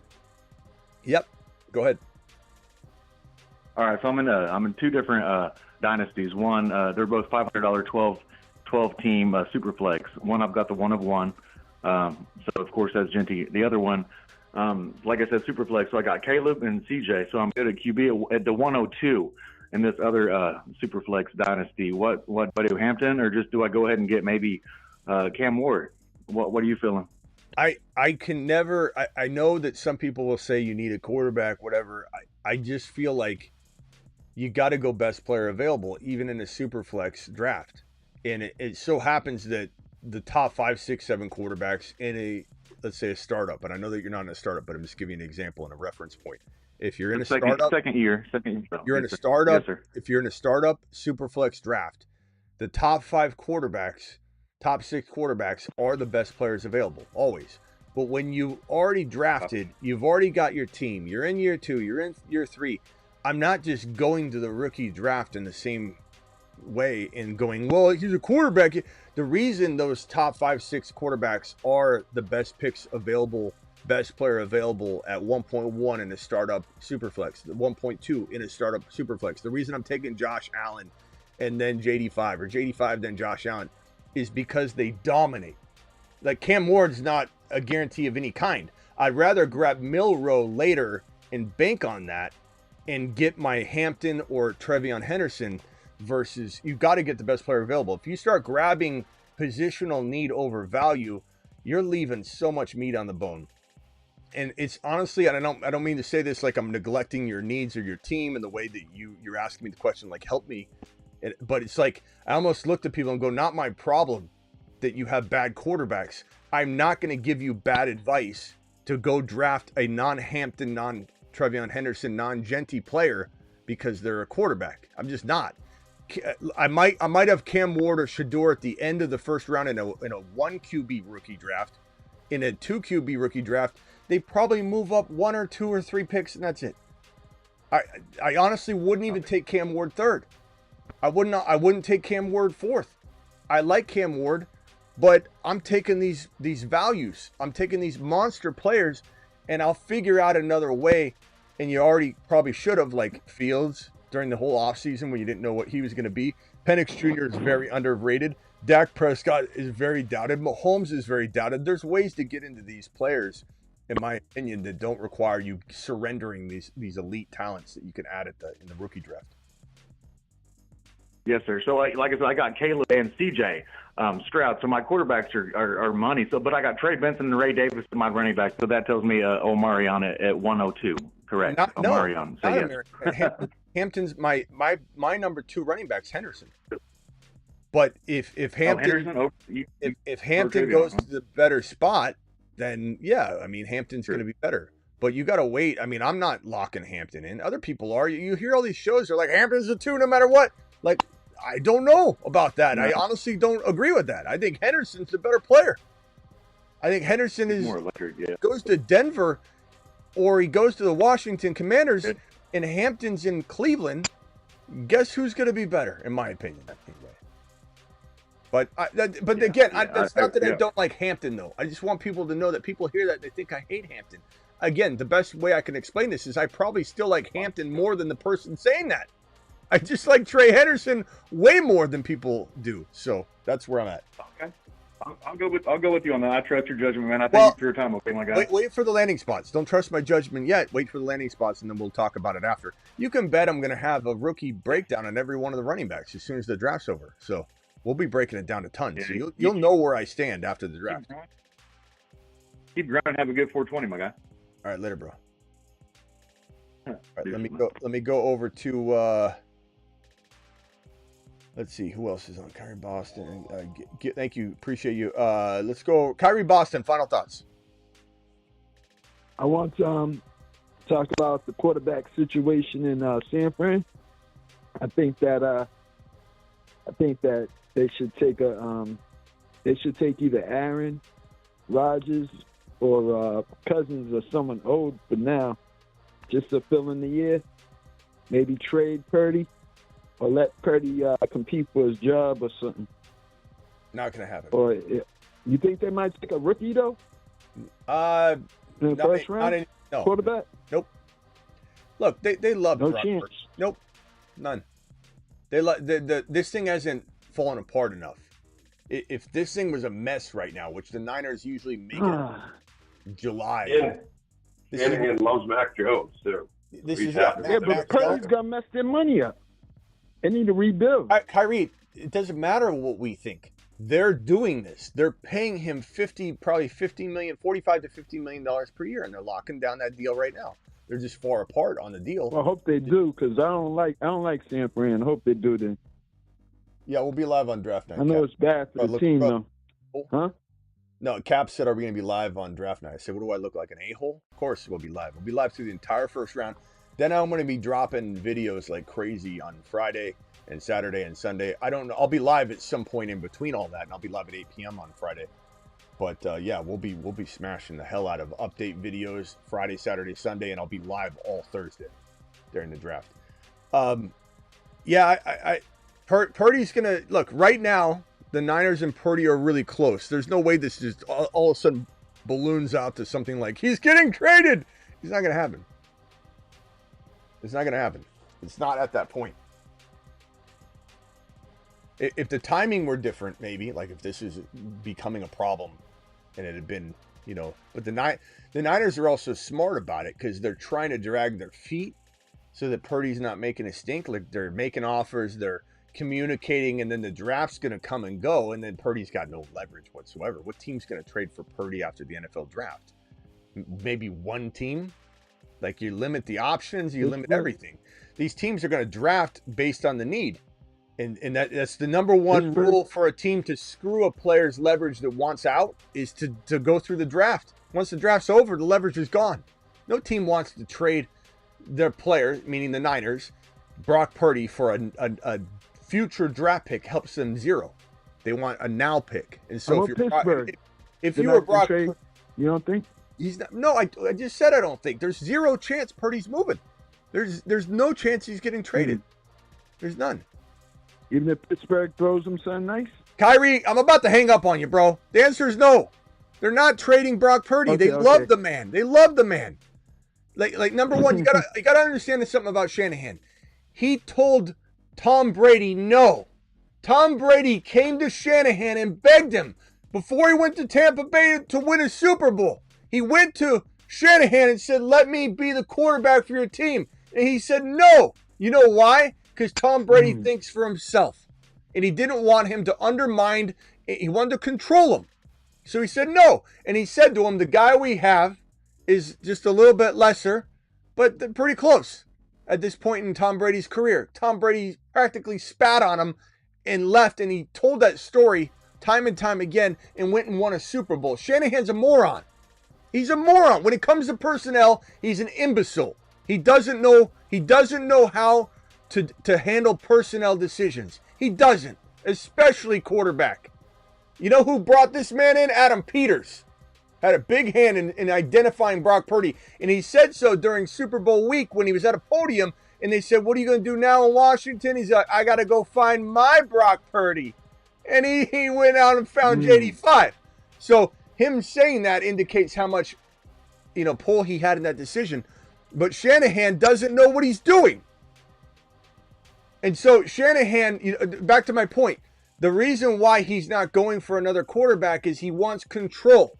Yep. Go ahead. All right, so I'm in 2 different dynasties. One, they're both $500 12 team Superflex. One, I've got the 1 of 1. So of course that's Jeanty. The other one, like I said, Superflex. So I got Caleb and CJ. So I'm good at QB at the 102 in this other Superflex dynasty. What do Hampton, or just do I go ahead and get maybe Cam Ward? What are you feeling? I can never. I know that some people will say you need a quarterback, whatever. I just feel like you got to go best player available, even in a super flex draft. And it so happens that the top 5, 6, 7 quarterbacks in let's say a startup, and I know that you're not in a startup, but I'm just giving you an example and a reference point. If you're in a startup, second year. You're in a startup. Yes, sir. If you're in a startup super flex draft, the top 5 quarterbacks, top 6 quarterbacks are the best players available, always. But when you already drafted, you've already got your team. You're in year 2, you're in year 3. I'm not just going to the rookie draft in the same way and going, well, he's a quarterback. The reason those top 5, 6 quarterbacks are the best picks available, best player available at 1.1 in a startup superflex, the 1.2 in a startup superflex. The reason I'm taking Josh Allen and then JD5 or JD5 then Josh Allen is because they dominate. Like Cam Ward's not a guarantee of any kind. I'd rather grab Milroe later and bank on that and get my Hampton or Trevion Henderson versus you got to get the best player available. If you start grabbing positional need over value, you're leaving so much meat on the bone. And it's honestly, and I don't mean to say this like I'm neglecting your needs or your team and the way that you're asking me the question, like help me. But it's like I almost look at people and go, not my problem that you have bad quarterbacks. I'm not going to give you bad advice to go draft a non-Hampton, non-Trevion Henderson, non-Jeanty player because they're a quarterback. I'm just not. I might have Cam Ward or Shador at the end of the first round in a 1 QB rookie draft. In a 2 QB rookie draft, they probably move up 1 or 2 or 3 picks and that's it. I honestly wouldn't even take Cam Ward 3rd. I wouldn't take Cam Ward 4th. I like Cam Ward, but I'm taking these values. I'm taking these monster players, and I'll figure out another way. And you already probably should have, like Fields, during the whole offseason when you didn't know what he was going to be. Penix Jr. is very underrated. Dak Prescott is very doubted. Mahomes is very doubted. There's ways to get into these players, in my opinion, that don't require you surrendering these elite talents that you can add in the rookie draft. Yes, sir. So, like I said, I got Caleb and CJ Stroud. So my quarterbacks are money. So, but I got Trey Benson and Ray Davis in my running back. So that tells me Omarion at 102. Correct. Omarion. So yes. Hampton's my number 2 running back's Henderson. But if Hampton if Hampton goes to the better spot, then yeah, I mean Hampton's going to be better. But you got to wait. I mean, I'm not locking Hampton in. Other people are. You hear all these shows. They're like Hampton's a 2 no matter what. Like, I don't know about that. No. I honestly don't agree with that. I think Henderson's the better player. I think Henderson is more electric, goes to Denver, or he goes to the Washington Commanders, and Hampton's in Cleveland. Guess who's going to be better, in my opinion? Anyway. But that's not that I don't like Hampton, though. I just want people to know that people hear that they think I hate Hampton. Again, the best way I can explain this is I probably still like Hampton more than the person saying that. I just like Trey Henderson way more than people do. So that's where I'm at. Okay. I'll go with you on that. I trust your judgment, man. I thank you for your time, okay, my guy. Wait for the landing spots. Don't trust my judgment yet. Wait for the landing spots, and then we'll talk about it after. You can bet I'm going to have a rookie breakdown on every one of the running backs as soon as the draft's over. So we'll be breaking it down to tons. Yeah, so you'll know where I stand after the draft. Keep grinding. Have a good 420, my guy. All right, later, bro. All right, let me go over to. Let's see who else is on Kyrie Boston. Thank you, appreciate you. Let's go, Kyrie Boston. Final thoughts. I want to talk about the quarterback situation in San Fran. I think that they should take either Aaron Rodgers or Cousins or someone old for now, just to fill in the year. Maybe trade Purdy. Or let Purdy compete for his job or something. Not going to happen. Or you think they might take a rookie, though? In the first round? No. Quarterback? Nope. Look, they love no Brock chance. Purdy. Nope. None. This thing hasn't fallen apart enough. If this thing was a mess right now, which the Niners usually make it in July. And loves Mac Jones, too. But Purdy's going to mess their money up. They need to rebuild. Kyrie, it doesn't matter what we think. They're doing this. They're paying him $45 to $50 million per year, and they're locking down that deal right now. They're just far apart on the deal. Well, I hope they do, because I don't like San Fran. I hope they do this. Yeah, we'll be live on draft night. I know it's bad for the team, though. Huh? No, Cap said, are we going to be live on draft night? I said, what do I look like, an a-hole? Of course we'll be live. We'll be live through the entire first round. Then I'm going to be dropping videos like crazy on Friday and Saturday and Sunday. I don't know. I'll be live at some point in between all that, and I'll be live at 8 p.m. on Friday. But yeah, we'll be smashing the hell out of update videos Friday, Saturday, Sunday, and I'll be live all Thursday during the draft. Yeah, Purdy's gonna look right now. The Niners and Purdy are really close. There's no way this just all of a sudden balloons out to something like he's getting traded. It's not gonna happen. It's not going to happen. It's not at that point. If the timing were different, maybe, like if this is becoming a problem and it had been, but the Niners are also smart about it because they're trying to drag their feet so that Purdy's not making a stink. Like they're making offers, they're communicating, and then the draft's going to come and go, and then Purdy's got no leverage whatsoever. What team's going to trade for Purdy after the NFL draft? Maybe one team? Like you limit the options, you limit everything. These teams are going to draft based on the need. And that's the number one rule for a team to screw a player's leverage that wants out is to go through the draft. Once the draft's over, the leverage is gone. No team wants to trade their player, meaning the Niners, Brock Purdy, for a future draft pick helps them zero. They want a now pick. And so if you were Brock, you don't think? He's not. No, I just said I don't think. There's zero chance Purdy's moving. There's no chance he's getting traded. There's none. Even if Pittsburgh throws him something nice? Kyrie, I'm about to hang up on you, bro. The answer is no. They're not trading Brock Purdy. They love the man. They love the man. Like number one, you gotta understand something about Shanahan. he told Tom Brady no. Tom Brady came to Shanahan and begged him before he went to Tampa Bay to win a Super Bowl. He went to Shanahan and said, let me be the quarterback for your team. And he said no. You know why? Because Tom Brady thinks for himself. And he didn't want him to undermine. He wanted to control him. So he said no. And he said to him, the guy we have is just a little bit lesser, but pretty close at this point in Tom Brady's career. Tom Brady practically spat on him and left, and he told that story time and time again and went and won a Super Bowl. Shanahan's a moron. He's a moron. When it comes to personnel, he's an imbecile. He doesn't know how to handle personnel decisions. He doesn't, especially quarterback. You know who brought this man in? Adam Peters. Had a big hand in identifying Brock Purdy. And he said so during Super Bowl week when he was at a podium. And they said, what are you going to do now in Washington? He's like, I got to go find my Brock Purdy. And he went out and found JD5. So him saying that indicates how much, pull he had in that decision. But Shanahan doesn't know what he's doing. And so Shanahan, back to my point, the reason why he's not going for another quarterback is he wants control.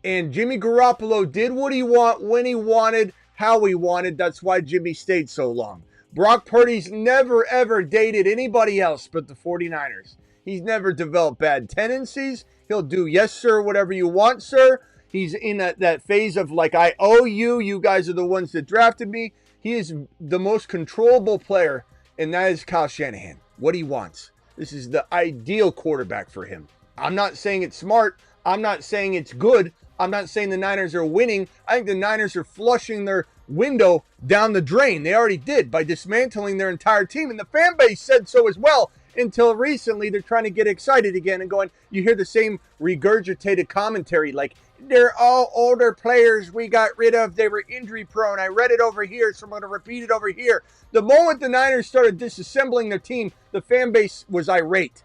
And Jimmy Garoppolo did what he wanted, when he wanted, how he wanted. That's why Jimmy stayed so long. Brock Purdy's never, ever dated anybody else but the 49ers. He's never developed bad tendencies. He'll do, yes, sir, whatever you want, sir. He's in that phase of, like, I owe you. You guys are the ones that drafted me. He is the most controllable player, and that is Kyle Shanahan. What he wants. This is the ideal quarterback for him. I'm not saying it's smart. I'm not saying it's good. I'm not saying the Niners are winning. I think the Niners are flushing their window down the drain. They already did by dismantling their entire team. And the fan base said so as well until recently. They're trying to get excited again and going, you hear the same regurgitated commentary like, they're all older players we got rid of. They were injury prone. I read it over here, so I'm going to repeat it over here. The moment the Niners started disassembling their team, the fan base was irate.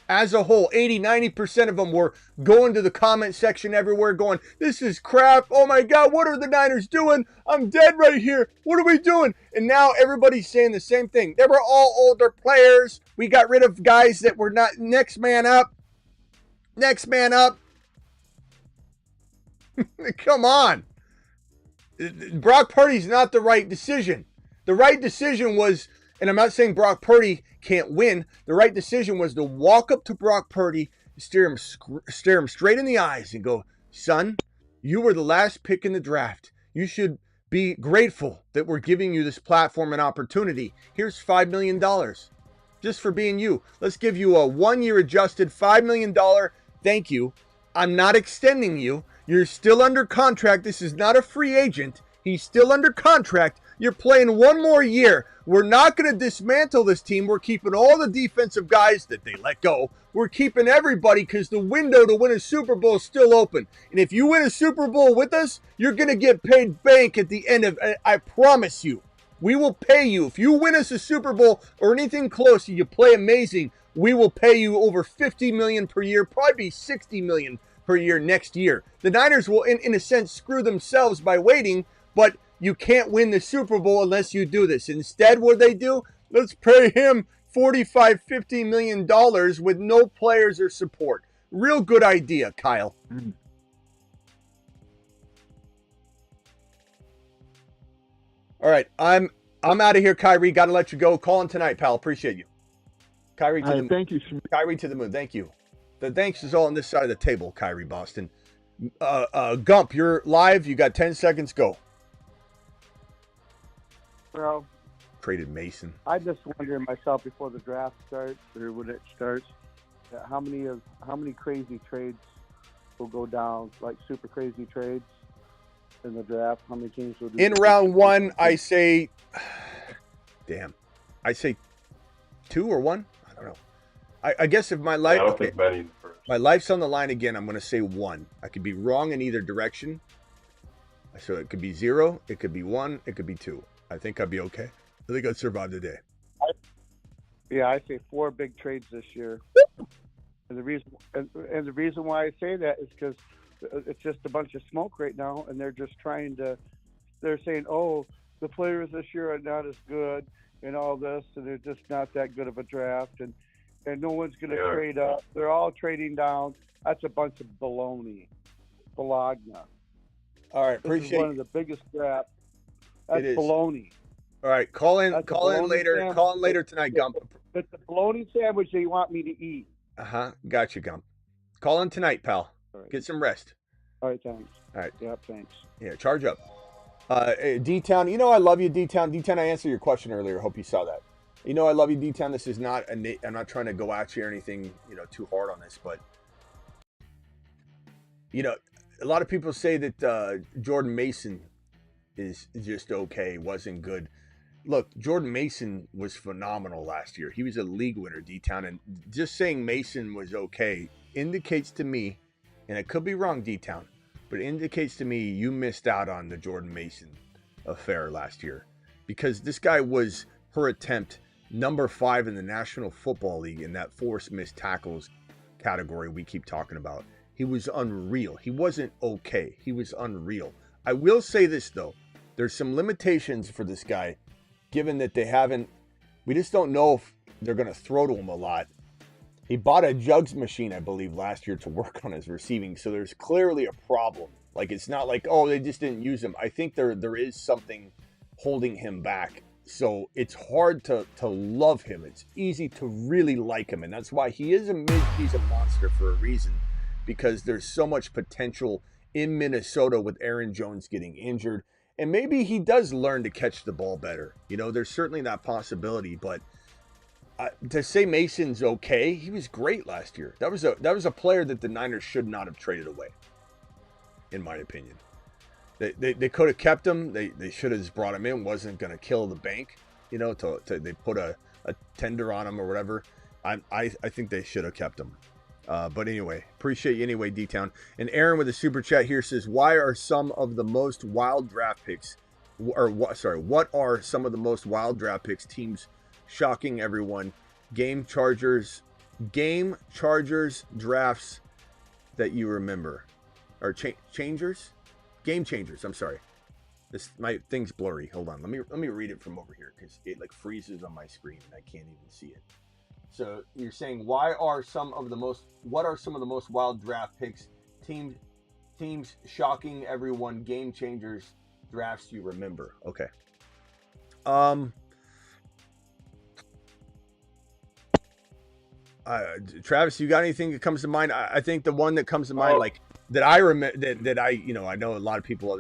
As a whole, 80-90% of them were going to the comment section everywhere going, this is crap. Oh my God, what are the Niners doing? I'm dead right here. What are we doing? And now everybody's saying the same thing. They were all older players. We got rid of guys that were not next man up. Next man up. Come on. Brock Purdy's not the right decision. The right decision was, and I'm not saying Brock Purdy can't win. The right decision was to walk up to Brock Purdy, stare him straight in the eyes and go, son, you were the last pick in the draft. You should be grateful that we're giving you this platform and opportunity. Here's $5 million just for being you. Let's give you a 1-year adjusted $5 million. Thank you. I'm not extending you. You're still under contract. This is not a free agent. He's still under contract. You're playing one more year. We're not going to dismantle this team. We're keeping all the defensive guys that they let go. We're keeping everybody because the window to win a Super Bowl is still open. And if you win a Super Bowl with us, you're going to get paid bank at the end of it. I promise you. We will pay you. If you win us a Super Bowl or anything close and you play amazing, we will pay you over $50 million per year, probably $60 million per year next year. The Niners will, in a sense, screw themselves by waiting, but you can't win the Super Bowl unless you do this. Instead, what they do? Let's pay him $45-50 million with no players or support. Real good idea, Kyle. All right, I'm out of here, Kyrie. Got to let you go. Calling tonight, pal. Appreciate you. Kyrie to the moon. Thank you. Kyrie to the moon. Thank you. The thanks is all on this side of the table, Kyrie Boston. Gump, you're live. You got 10 seconds. Go. Well, Traded Mason. I just wondering myself before the draft starts or when it starts, how many crazy trades will go down, like super crazy trades in the draft? How many teams will do in round one? I say, I say 2 or 1. I don't know. I guess if my life, I don't think many first. My life's on the line again, I'm going to say 1. I could be wrong in either direction. So it could be 0, it could be 1, it could be 2. I think I'd be okay. I think I'd survive the day. I say 4 big trades this year. And the reason why I say that is because it's just a bunch of smoke right now, and they're just they're saying, oh, the players this year are not as good, and all this, and they're just not that good of a draft, and no one's going to trade up. They're all trading down. That's a bunch of baloney. Bologna. All right, This is one of the biggest drafts. That's baloney. All right, call in later. Sandwich. Call in later tonight, Gump. It's the bologna sandwich they want me to eat. Got you, Gump. Call in tonight, pal. All right. Get some rest. All right, thanks. All right. Yep, thanks. Yeah, charge up. D-Town, you know I love you, D-Town. D-Town, I answered your question earlier. Hope you saw that. You know I love you, D-Town. This is not I'm not trying to go at you or anything, too hard on this, but a lot of people say that Jordan Mason is just okay, wasn't good. Look, Jordan Mason was phenomenal last year. He was a league winner, D-Town, and just saying Mason was okay indicates to me, and I could be wrong, D-Town, but it indicates to me you missed out on the Jordan Mason affair last year, because this guy was, per attempt, number 5 in the National Football League in that forced missed tackles category we keep talking about. He was unreal. He wasn't okay. He was unreal. I will say this, though. There's some limitations for this guy, given that we just don't know if they're going to throw to him a lot. He bought a jugs machine, I believe, last year to work on his receiving, so there's clearly a problem. Like, it's not like, they just didn't use him. I think there is something holding him back. So it's hard to love him. It's easy to really like him, and that's why he's a monster for a reason, because there's so much potential in Minnesota with Aaron Jones getting injured. And maybe he does learn to catch the ball better. There's certainly that possibility. But to say Mason's okay, he was great last year. That was a player that the Niners should not have traded away, in my opinion. They could have kept him. They should have just brought him in. Wasn't going to kill the bank. They put a tender on him or whatever. I think they should have kept him. But anyway, appreciate you anyway, D-Town. And Aaron with a super chat here says, why are some of the most wild draft picks, what are some of the most wild draft picks teams shocking everyone? Game Chargers drafts that you remember. Or changers? Game changers, I'm sorry. My thing's blurry. Hold on. Let me read it from over here, because it freezes on my screen and I can't even see it. So you're saying, what are some of the most wild draft picks, teams shocking everyone, game changers, drafts you remember? Okay. Travis, you got anything that comes to mind? I think the one that comes to mind, that I remember, that I know a lot of people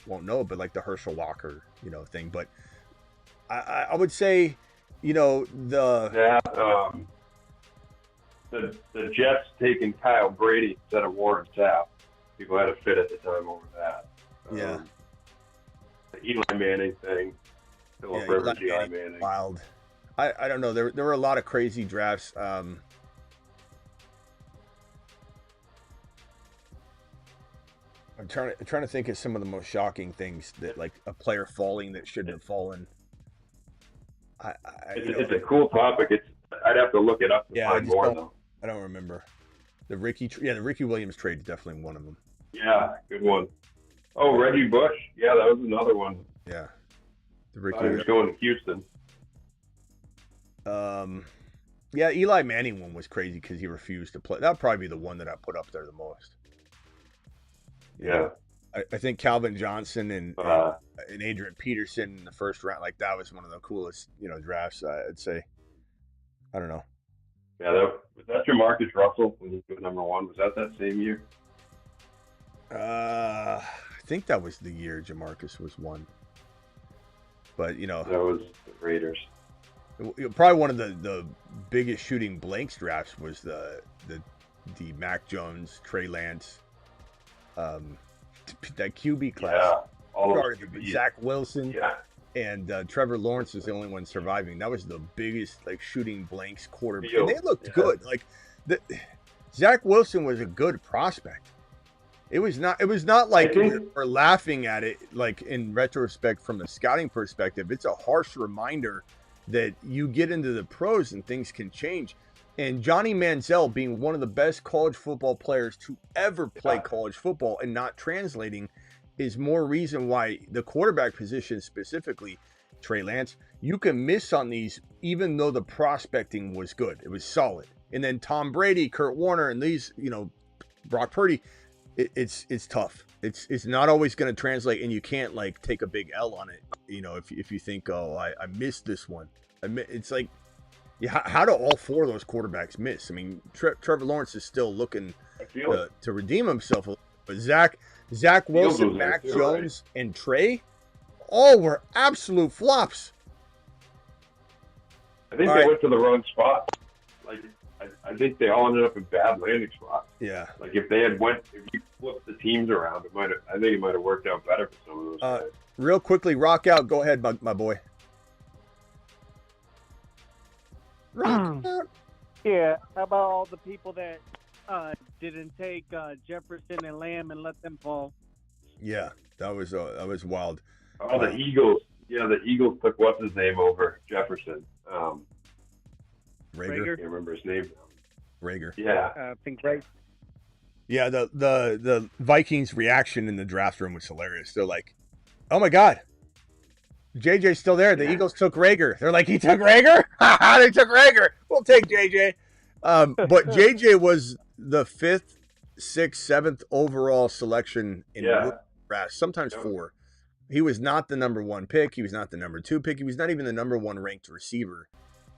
won't know, but like the Herschel Walker, thing. But I would say, the Jets taking Kyle Brady instead of Warren Sapp. People had a fit at the time over that. The Eli Manning thing. Eli Manning. Wild. I don't know. There were a lot of crazy drafts. I'm trying to think of some of the most shocking things that, like, a player falling that shouldn't have fallen. It's a cool topic. I'd have to look it up to find more, though. I don't remember. The Ricky Williams trade is definitely one of them. Yeah, good one. Oh, Reggie Bush. Yeah, that was another one. Yeah. He was going to Houston. Yeah, Eli Manning one was crazy because he refused to play. That'd probably be the one that I put up there the most. Yeah. I think Calvin Johnson and Adrian Peterson in the first round, like, that was one of the coolest, drafts, I'd say. I don't know. Yeah, was that Jamarcus Russell when he was number 1? Was that same year? I think that was the year Jamarcus was 1. But, that was the Raiders. Probably one of the biggest shooting blanks drafts was the Mac Jones, Trey Lance, that QB class. Yeah, Zach Wilson, and Trevor Lawrence was the only one surviving. That was the biggest, shooting blanks quarterback. And they looked good. Zach Wilson was a good prospect. It was not like we're laughing at it, like, in retrospect from the scouting perspective. It's a harsh reminder that you get into the pros and things can change. And Johnny Manziel, being one of the best college football players to ever play college football and not translating, is more reason why the quarterback position specifically Trey Lance. You can miss on these even though the prospecting was good. It was solid. And then Tom Brady, Kurt Warner, and these, Brock Purdy, it's tough. It's not always going to translate, and you can't like take a big L on it. If you think, oh, I missed this one. It's like, yeah, how do all four of those quarterbacks miss? I mean, Trevor Lawrence is still looking to redeem himself, but Zach Wilson, Mac Jones, and Trey, all were absolute flops. I think they went to the wrong spot. Like, I think they all ended up in bad landing spots. Yeah. Like if you flipped the teams around, I think it might have worked out better for some of those guys. Real quickly, rock out. Go ahead, my boy. Rock out. Yeah. How about all the people that didn't take Jefferson and Lamb and let them fall? Yeah, that was wild. Oh, the Eagles. Yeah, the Eagles took what's his name over Jefferson. Rager. I can't remember his name now. Rager. Yeah. I think right. Yeah, the Vikings' reaction in the draft room was hilarious. They're like, "Oh my God, JJ's still there." The Eagles took Rager. They're like, "He took Rager? They took Rager. We'll take JJ." But JJ was the 5th, 6th, 7th overall selection in the draft. Sometimes 4. He was not the number 1 pick. He was not the number 2 pick. He was not even the number 1 ranked receiver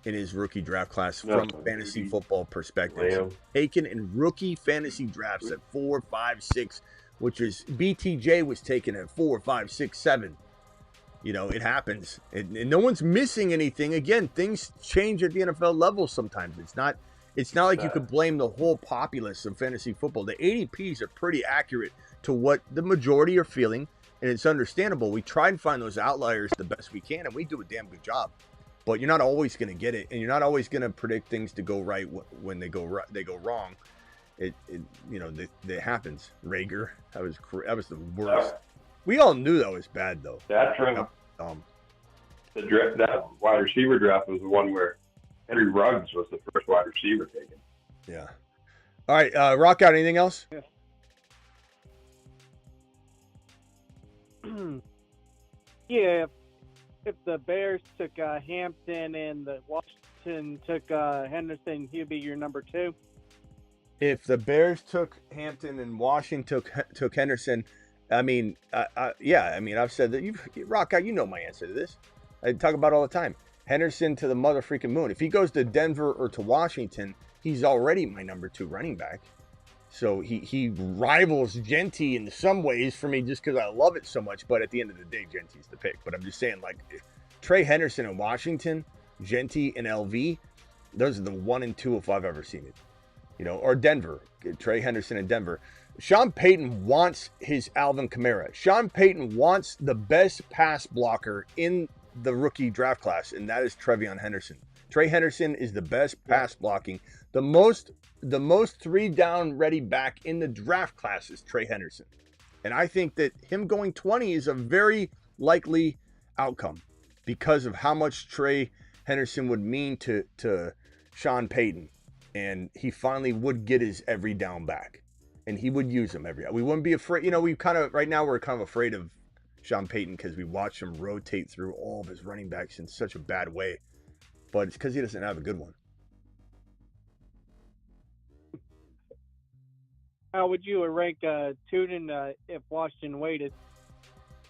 in his rookie draft class from a fantasy football perspective. So taken in rookie fantasy drafts at 4, 5, 6, which is BTJ was taken at 4, 5, 6, 7. It happens. And no one's missing anything. Again, things change at the NFL level sometimes. It's not like you could blame the whole populace of fantasy football. The ADPs are pretty accurate to what the majority are feeling, and it's understandable. We try and find those outliers the best we can, and we do a damn good job. But you're not always going to get it, and you're not always going to predict things to go right when they go wrong. It happens. Rager, that was the worst. We all knew that was bad though. That wide receiver draft was the one where Henry Ruggs was the first wide receiver taken. Yeah. All right, rock out. Anything else? Yeah. If the Bears took Hampton and the Washington took Henderson, he'd be your number 2. If the Bears took Hampton and Washington took Henderson, I mean, I've said that. You rock out. You know my answer to this. I talk about it all the time. Henderson to the mother freaking moon. If he goes to Denver or to Washington, he's already my number 2 running back. So he rivals Jeanty in some ways for me just because I love it so much. But at the end of the day, Genty's the pick. But I'm just saying, like, Trey Henderson in Washington, Jeanty and LV, those are the 1 and 2 if I've ever seen it. Or Denver, Trey Henderson in Denver. Sean Payton wants his Alvin Kamara. Sean Payton wants the best pass blocker in the rookie draft class, and that is Trevion Henderson. Trey Henderson is the best pass blocking. The most 3-down ready back in the draft class is Trey Henderson. And I think that him going 20 is a very likely outcome because of how much Trey Henderson would mean to Sean Payton. And he finally would get his every down back. And he would use him we wouldn't be afraid. We're kind of afraid of Sean Payton because we watch him rotate through all of his running backs in such a bad way. But it's because he doesn't have a good one. How would you rank Tuten if Washington waited?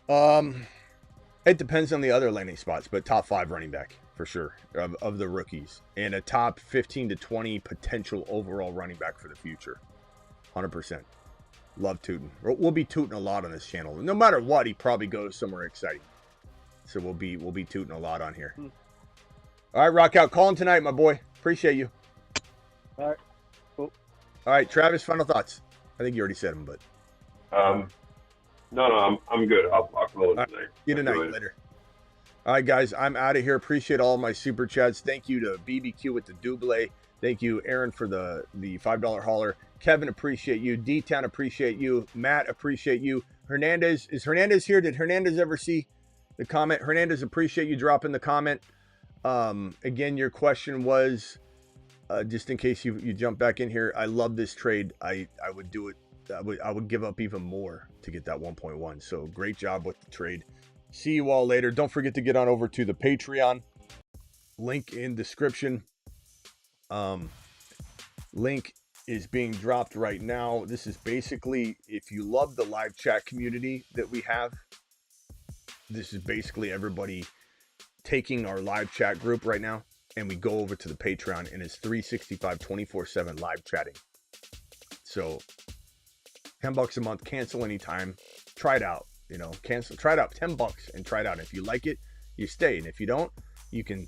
It depends on the other landing spots, but top 5 running back for sure of the rookies, and a top 15 to 20 potential overall running back for the future. 100%. Love Tuten. We'll be Tuten a lot on this channel. No matter what, he probably goes somewhere exciting. So we'll be Tuten a lot on here. All right, rock out. Call him tonight, my boy. Appreciate you. All right. Cool. All right, Travis, final thoughts. I think you already said them, but. No, I'm good. I'll close tonight. See you tonight. Later. All right, guys, I'm out of here. Appreciate all my super chats. Thank you to BBQ with the double. Thank you, Aaron, for the $5 hauler. Kevin, appreciate you. D-Town, appreciate you. Matt, appreciate you. Hernandez, is Hernandez here? Did Hernandez ever see the comment? Hernandez, appreciate you dropping the comment. Again, your question was, just in case you jump back in here, I love this trade. I would do it. I would give up even more to get that 1.1. So great job with the trade. See you all later. Don't forget to get on over to the Patreon. Link in description. Link is being dropped right now. This is basically, if you love the live chat community that we have, this is basically everybody taking our live chat group right now, and we go over to the Patreon, and it's 365, 24/7 live chatting. So $10 a month, cancel anytime. Try it out. Try it out. $10 and try it out. And if you like it, you stay. And if you don't, you can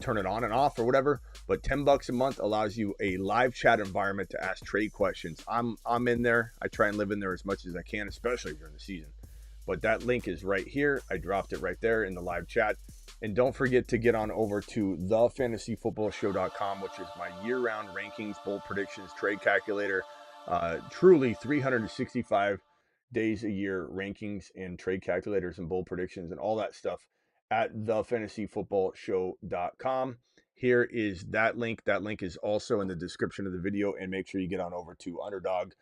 turn it on and off or whatever. But $10 a month allows you a live chat environment to ask trade questions. I'm in there. I try and live in there as much as I can, especially during the season. But that link is right here. I dropped it right there in the live chat. And don't forget to get on over to thefantasyfootballshow.com, which is my year-round rankings, bold predictions, trade calculator. Truly 365 days a year rankings and trade calculators and bold predictions and all that stuff at thefantasyfootballshow.com. Here is that link. That link is also in the description of the video, and make sure you get on over to Underdog,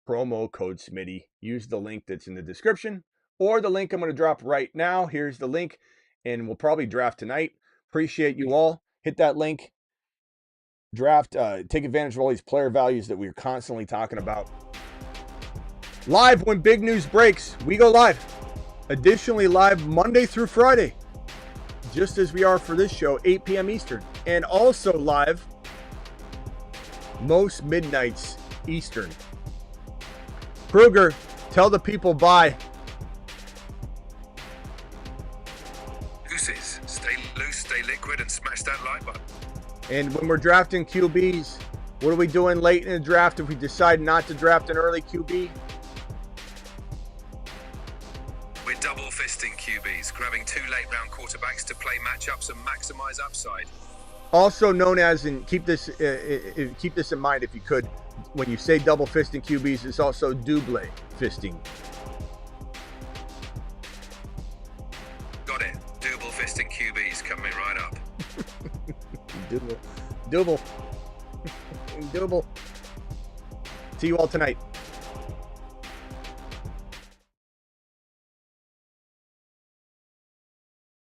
promo code Smitty. Use the link that's in the description or the link I'm going to drop right now. Here's the link, and we'll probably draft tonight. Appreciate you all. Hit that link. Draft, take advantage of all these player values that we're constantly talking about. Live when big news breaks, we go live. Additionally, live Monday through Friday, just as we are for this show, 8 p.m. Eastern. And also live most midnights Eastern. Kruger, tell the people bye. Gooses, stay loose, stay liquid, and smash that like button. And when we're drafting QBs, what are we doing late in the draft if we decide not to draft an early QB? We're double fisting QBs, grabbing 2 late-round quarterbacks to play matchups and maximize upside. Also known as, and keep this in mind if you could, when you say double fisting QBs, it's also double fisting. Got it. Double fisting QBs coming right up. Double. See you all tonight.